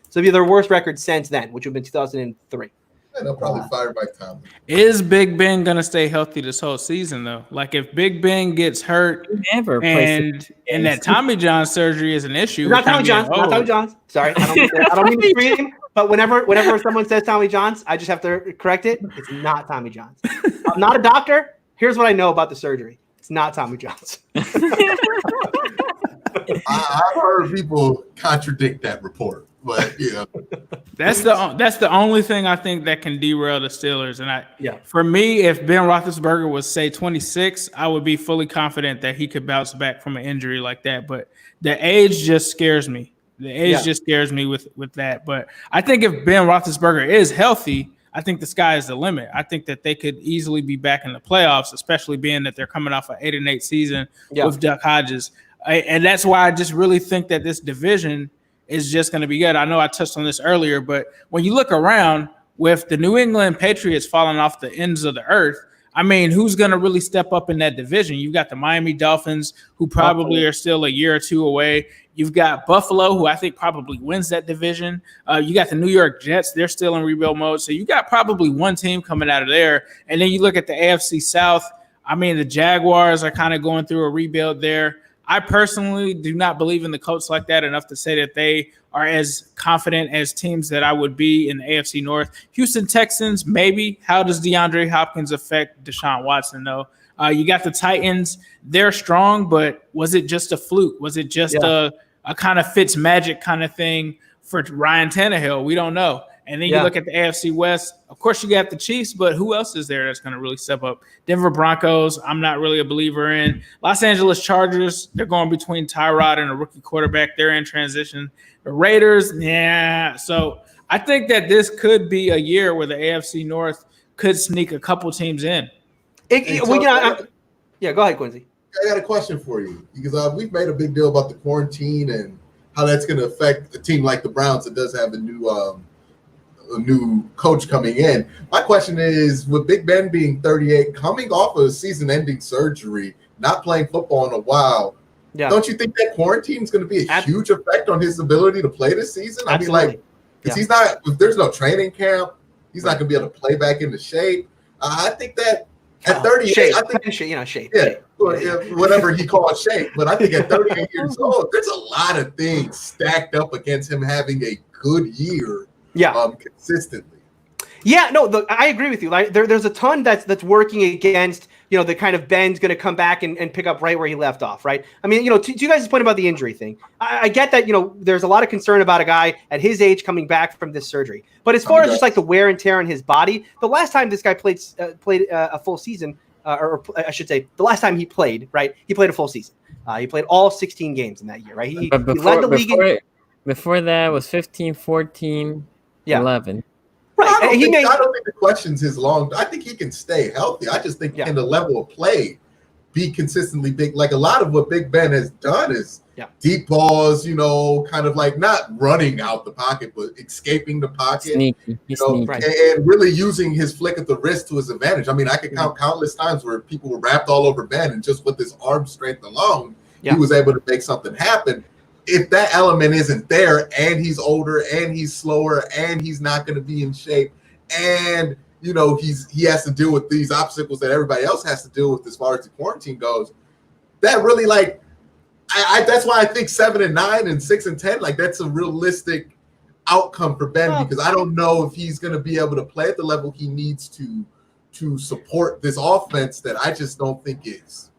So it'd be their worst record since then, which would have been 2003. And they'll probably fire Mike Tomlin. Is Big Ben gonna stay healthy this whole season though? Like if Big Ben gets hurt and that Tommy John surgery is an issue. Not Tommy John. Not Tommy John. Sorry, I don't mean to scream. But whenever someone says Tommy John's, I just have to correct it. It's not Tommy John's. I'm not a doctor. Here's what I know about the surgery. It's not Tommy John's. I've heard people contradict that report, but that's the only thing I think that can derail the Steelers. And for me, if Ben Roethlisberger was say 26, I would be fully confident that he could bounce back from an injury like that. But the age just scares me. The age just scares me with that. But I think if Ben Roethlisberger is healthy, I think the sky is the limit. I think that they could easily be back in the playoffs, especially being that they're coming off an 8-8 season with Duck Hodges. And that's why I just really think that this division is just going to be good. I know I touched on this earlier, but when you look around with the New England Patriots falling off the ends of the earth, I mean, who's going to really step up in that division? You've got the Miami Dolphins, who probably are still a year or two away. You've got Buffalo, who I think probably wins that division. You got the New York Jets. They're still in rebuild mode. So you got probably one team coming out of there. And then you look at the AFC South. I mean, the Jaguars are kind of going through a rebuild there. I personally do not believe in the Colts like that enough to say that they are as confident as teams that I would be in the AFC North. Houston Texans, maybe. How does DeAndre Hopkins affect Deshaun Watson, though? You got the Titans. They're strong, but was it just a fluke? Was it just a kind of Fitz magic kind of thing for Ryan Tannehill? We don't know. And then you look at the AFC West. Of course, you got the Chiefs, but who else is there that's going to really step up? Denver Broncos, I'm not really a believer in. Los Angeles Chargers, they're going between Tyrod and a rookie quarterback. They're in transition. The Raiders, So I think that this could be a year where the AFC North could sneak a couple teams in. Go ahead, Quincy. I got a question for you because we've made a big deal about the quarantine and how that's going to affect a team like the Browns that does have a new coach coming in. My question is, with Big Ben being 38, coming off of a season-ending surgery, not playing football in a while, don't you think that quarantine is going to be a huge effect on his ability to play this season? Absolutely. I mean, if there's no training camp, he's not going to be able to play back into shape. I think that at 38, shape. Whatever he calls shape. But I think at 38 years old, there's a lot of things stacked up against him having a good year. Consistently. I agree with you. Like there's a ton that's working against, the kind of Ben's going to come back and pick up right where he left off, right? I mean, to you guys' point about the injury thing, I get that, there's a lot of concern about a guy at his age coming back from this surgery. But as far as just like the wear and tear on his body, the last time this guy played a full season, or I should say the last time he played, right? He played a full season. He played all 16 games in that year, right? He led the league. Before that was 15, 14, 11. Right. I don't think the question's his long. I think he can stay healthy. I just think can the level of play be consistently big? Like a lot of what Big Ben has done is deep balls, kind of like not running out the pocket, but escaping the pocket. Sneaky. And really using his flick of the wrist to his advantage. I mean, I could count countless times where people were wrapped all over Ben and just with his arm strength alone, he was able to make something happen. if that element isn't there, and he's older, and he's slower, and he's not going to be in shape, and he has to deal with these obstacles that everybody else has to deal with as far as the quarantine goes, that really that's why I think 7-9 and 6-10, like that's a realistic outcome for Ben, because I don't know if he's going to be able to play at the level he needs to support this offense that I just don't think is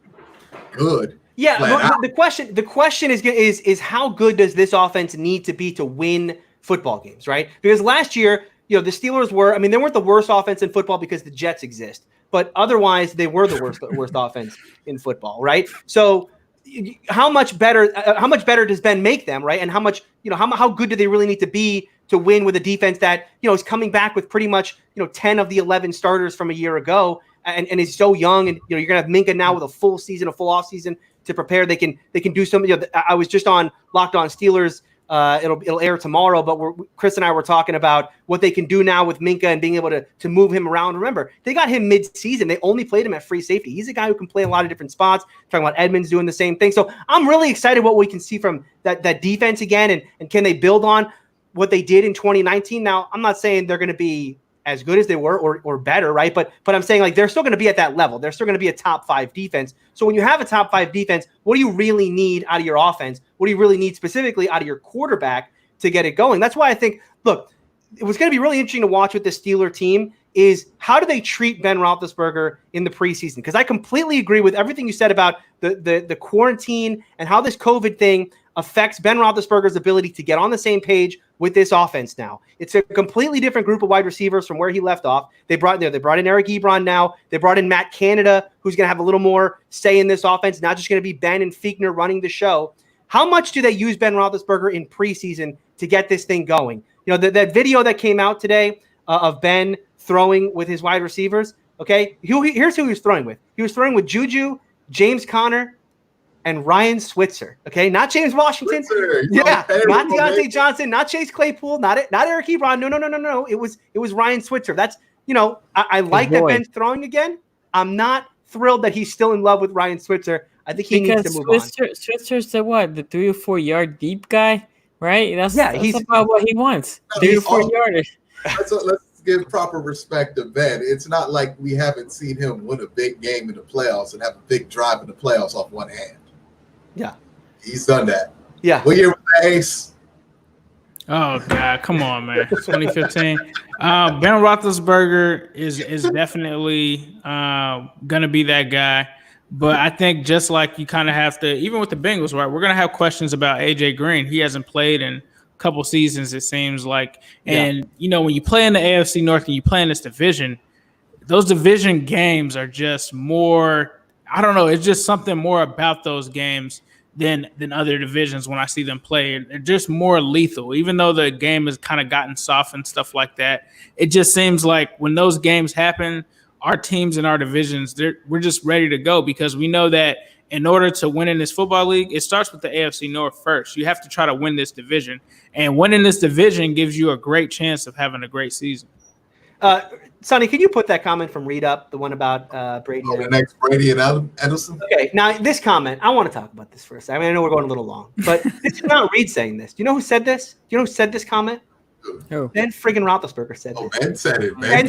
good. Yeah, the question is how good does this offense need to be to win football games, right? Because last year, the Steelers they weren't the worst offense in football because the Jets exist, but otherwise they were the worst offense in football, right? So how much better does Ben make them, right? And how much, how good do they really need to be to win with a defense that, is coming back with pretty much, 10 of the 11 starters from a year ago and is so young, and you're gonna have Minka now with a full off season to prepare. They can do something. I was just on Locked On Steelers. It'll air tomorrow, but Chris and I were talking about what they can do now with Minka and being able to move him around. Remember, they got him mid-season. They only played him at free safety. He's a guy who can play a lot of different spots. Talking about Edmonds doing the same thing. So I'm really excited what we can see from that defense again, and can they build on what they did in 2019? Now, I'm not saying they're going to be as good as they were or better, right? But I'm saying, like, they're still going to be at that level. They're still going to be a top 5 defense. So when you have a top 5 defense, what do you really need out of your offense? What do you really need specifically out of your quarterback to get it going? That's why I think, look, it was going to be really interesting to watch with the Steeler team is how do they treat Ben Roethlisberger in the preseason? Because I completely agree with everything you said about the quarantine and how this COVID thing affects Ben Roethlisberger's ability to get on the same page with this offense now. It's a completely different group of wide receivers from where he left off. They brought in Eric Ebron now. They brought in Matt Canada, who's going to have a little more say in this offense, not just going to be Ben and Fichtner running the show. How much do they use Ben Roethlisberger in preseason to get this thing going? That video that came out today of Ben throwing with his wide receivers, okay? Here's who he was throwing with. He was throwing with Juju, James Conner, and Ryan Switzer, okay? Not James Washington. Not Deontay Johnson, not Chase Claypool, not Eric Ebron. No. It was Ryan Switzer. That's, I like that Ben's throwing again. I'm not thrilled that he's still in love with Ryan Switzer. I think he needs to move on. Switzer's the 3 or 4 yard deep guy, right? That's about what he wants. 3 or 4 yarders. Let's give proper respect to Ben. It's not like we haven't seen him win a big game in the playoffs and have a big drive in the playoffs off one hand. Yeah. He's done that. Yeah. What year was that, Ace? Oh, God. Come on, man. 2015. Ben Roethlisberger is definitely going to be that guy. But I think just like you kind of have to, even with the Bengals, right, we're going to have questions about A.J. Green. He hasn't played in a couple seasons, it seems like. And, when you play in the AFC North and you play in this division, those division games are just more – I don't know. It's just something more about those games than other divisions when I see them play. They're just more lethal. Even though the game has kind of gotten soft and stuff like that, it just seems like when those games happen, our teams in our divisions, we're just ready to go because we know that in order to win in this football league, it starts with the AFC North first. You have to try to win this division. And winning this division gives you a great chance of having a great season. Sonny, can you put that comment from Reed up, the one about Brady? The next Brady and Edelson? Okay, now this comment, I want to talk about this for a second. I know we're going a little long, but this is not Reed saying this. Do you know who said this? Do you know who said this comment? Who? Ben friggin' Roethlisberger said this. Ben said it. Ben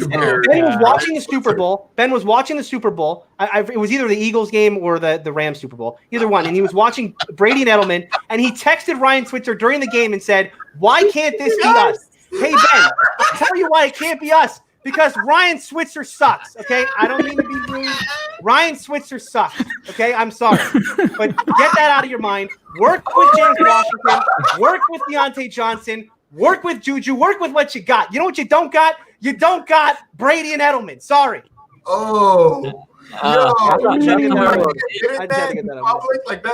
was watching the Super Bowl. Ben was watching the Super Bowl. It was either the Eagles game or the Rams Super Bowl, either one. And he was watching Brady and Edelman, and he texted Ryan Switzer during the game and said, "Why can't this be us? Hey, Ben, I'll tell you why it can't be us. Because Ryan Switzer sucks, okay? I don't mean to be rude. Ryan Switzer sucks, okay? I'm sorry. But get that out of your mind. Work with James Washington. Work with Deontay Johnson. Work with Juju. Work with what you got. You know what you don't got? You don't got Brady and Edelman. Sorry.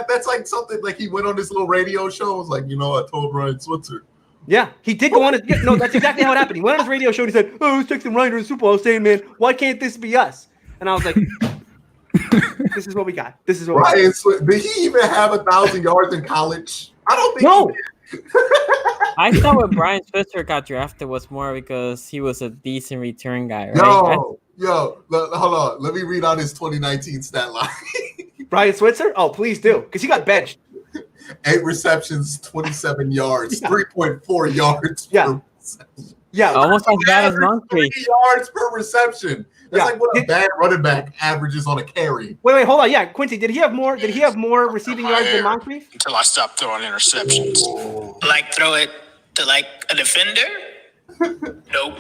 That's like something like he went on this little radio show. It was like, I told Ryan Switzer. Yeah, he did go on it. No, that's exactly how it happened. He went on his radio show and he said, "Oh, I was texting Ryan during the Super Bowl saying, man, why can't this be us?" And I was like, "This is what we got. This is what Ryan we got." Switzer, did he even have 1,000 yards in college? I don't think. No. I thought when Brian Switzer got drafted was more because he was a decent return guy, right? Hold on. Let me read out his 2019 stat line. Brian Switzer? Oh, please do, because he got benched. 8 receptions, 27 yards, 3.4 yards per reception. Yeah, almost as bad as Moncrief. 3 yards per reception. That's like what a bad running back averages on a carry. Wait, hold on. Yeah, Quincy, did he have more receiving yards than Moncrief? Until I stopped throwing interceptions. Like throw it to like a defender? Nope.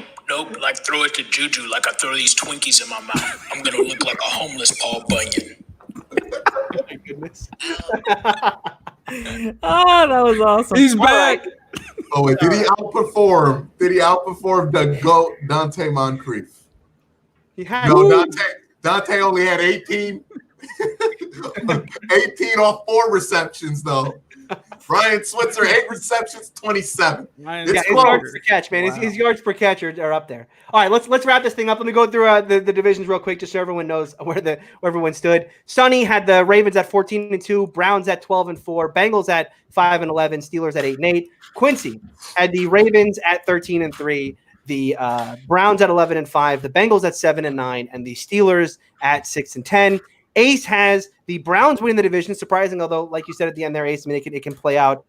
Like throw it to Juju like I throw these Twinkies in my mouth. I'm gonna look like a homeless Paul Bunyan. Oh my goodness. Oh, that was awesome. He's back. Oh, wait, did he outperform the GOAT Dante Moncrief? He had No, Dante only had 18. 18 off 4 receptions, though. Ryan Switzer, 8 receptions, 27. His yards per catch, man. Wow. His yards per catch are up there. All right, let's wrap this thing up. Let me go through the divisions real quick, just so everyone knows where everyone stood. Sonny had the Ravens at 14-2, Browns at 12-4, Bengals at 5-11, Steelers at 8-8. Quincy had the Ravens at 13-3, the Browns at 11-5, the Bengals at 7-9, and the Steelers at 6-10. Ace has the Browns winning the division, surprising, although, like you said at the end there, Ace, I mean, it can play out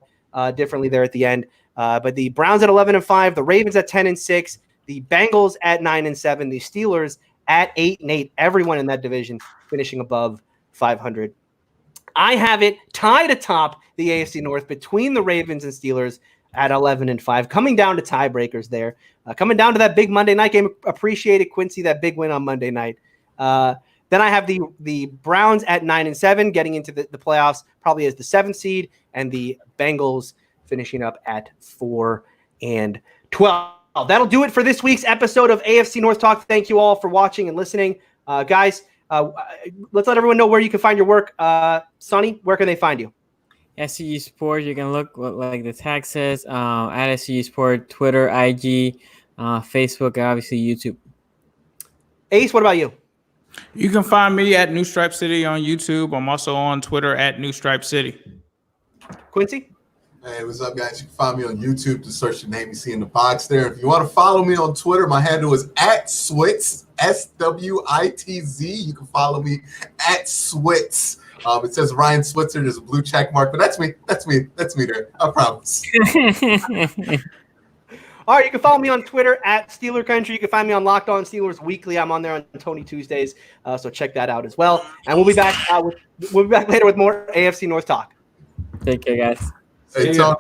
differently there at the end. But the Browns at 11-5, the Ravens at 10-6, the Bengals at 9-7, the Steelers at 8-8. Everyone in that division finishing above 500. I have it tied atop the AFC North between the Ravens and Steelers at 11-5, coming down to tiebreakers there, coming down to that big Monday night game. Appreciated, Quincy, that big win on Monday night. Then I have the Browns at 9-7, getting into the playoffs probably as the 7th seed, and the Bengals finishing up at 4-12. That'll do it for this week's episode of AFC North Talk. Thank you all for watching and listening. Guys, let's let everyone know where you can find your work. Sonny, where can they find you? SZG Sports, you can look like the tag says, at SZG Sports, Twitter, IG, Facebook, and obviously YouTube. Ace, what about you? You can find me at New Stripe City on YouTube. I'm also on Twitter at New Stripe City. Quincy? Hey, what's up, guys? You can find me on YouTube to search the name you see in the box there. If you want to follow me on Twitter, my handle is @Switz, SWITZ. You can follow me @Switz. It says Ryan Switzer. There's a blue check mark, but that's me. That's me there. I promise. All right, you can follow me on Twitter at Steeler Country. You can find me on Locked On Steelers Weekly. I'm on there on Tony Tuesdays, so check that out as well. And we'll be back later with more AFC North talk. Take care, guys. Hey, Tony.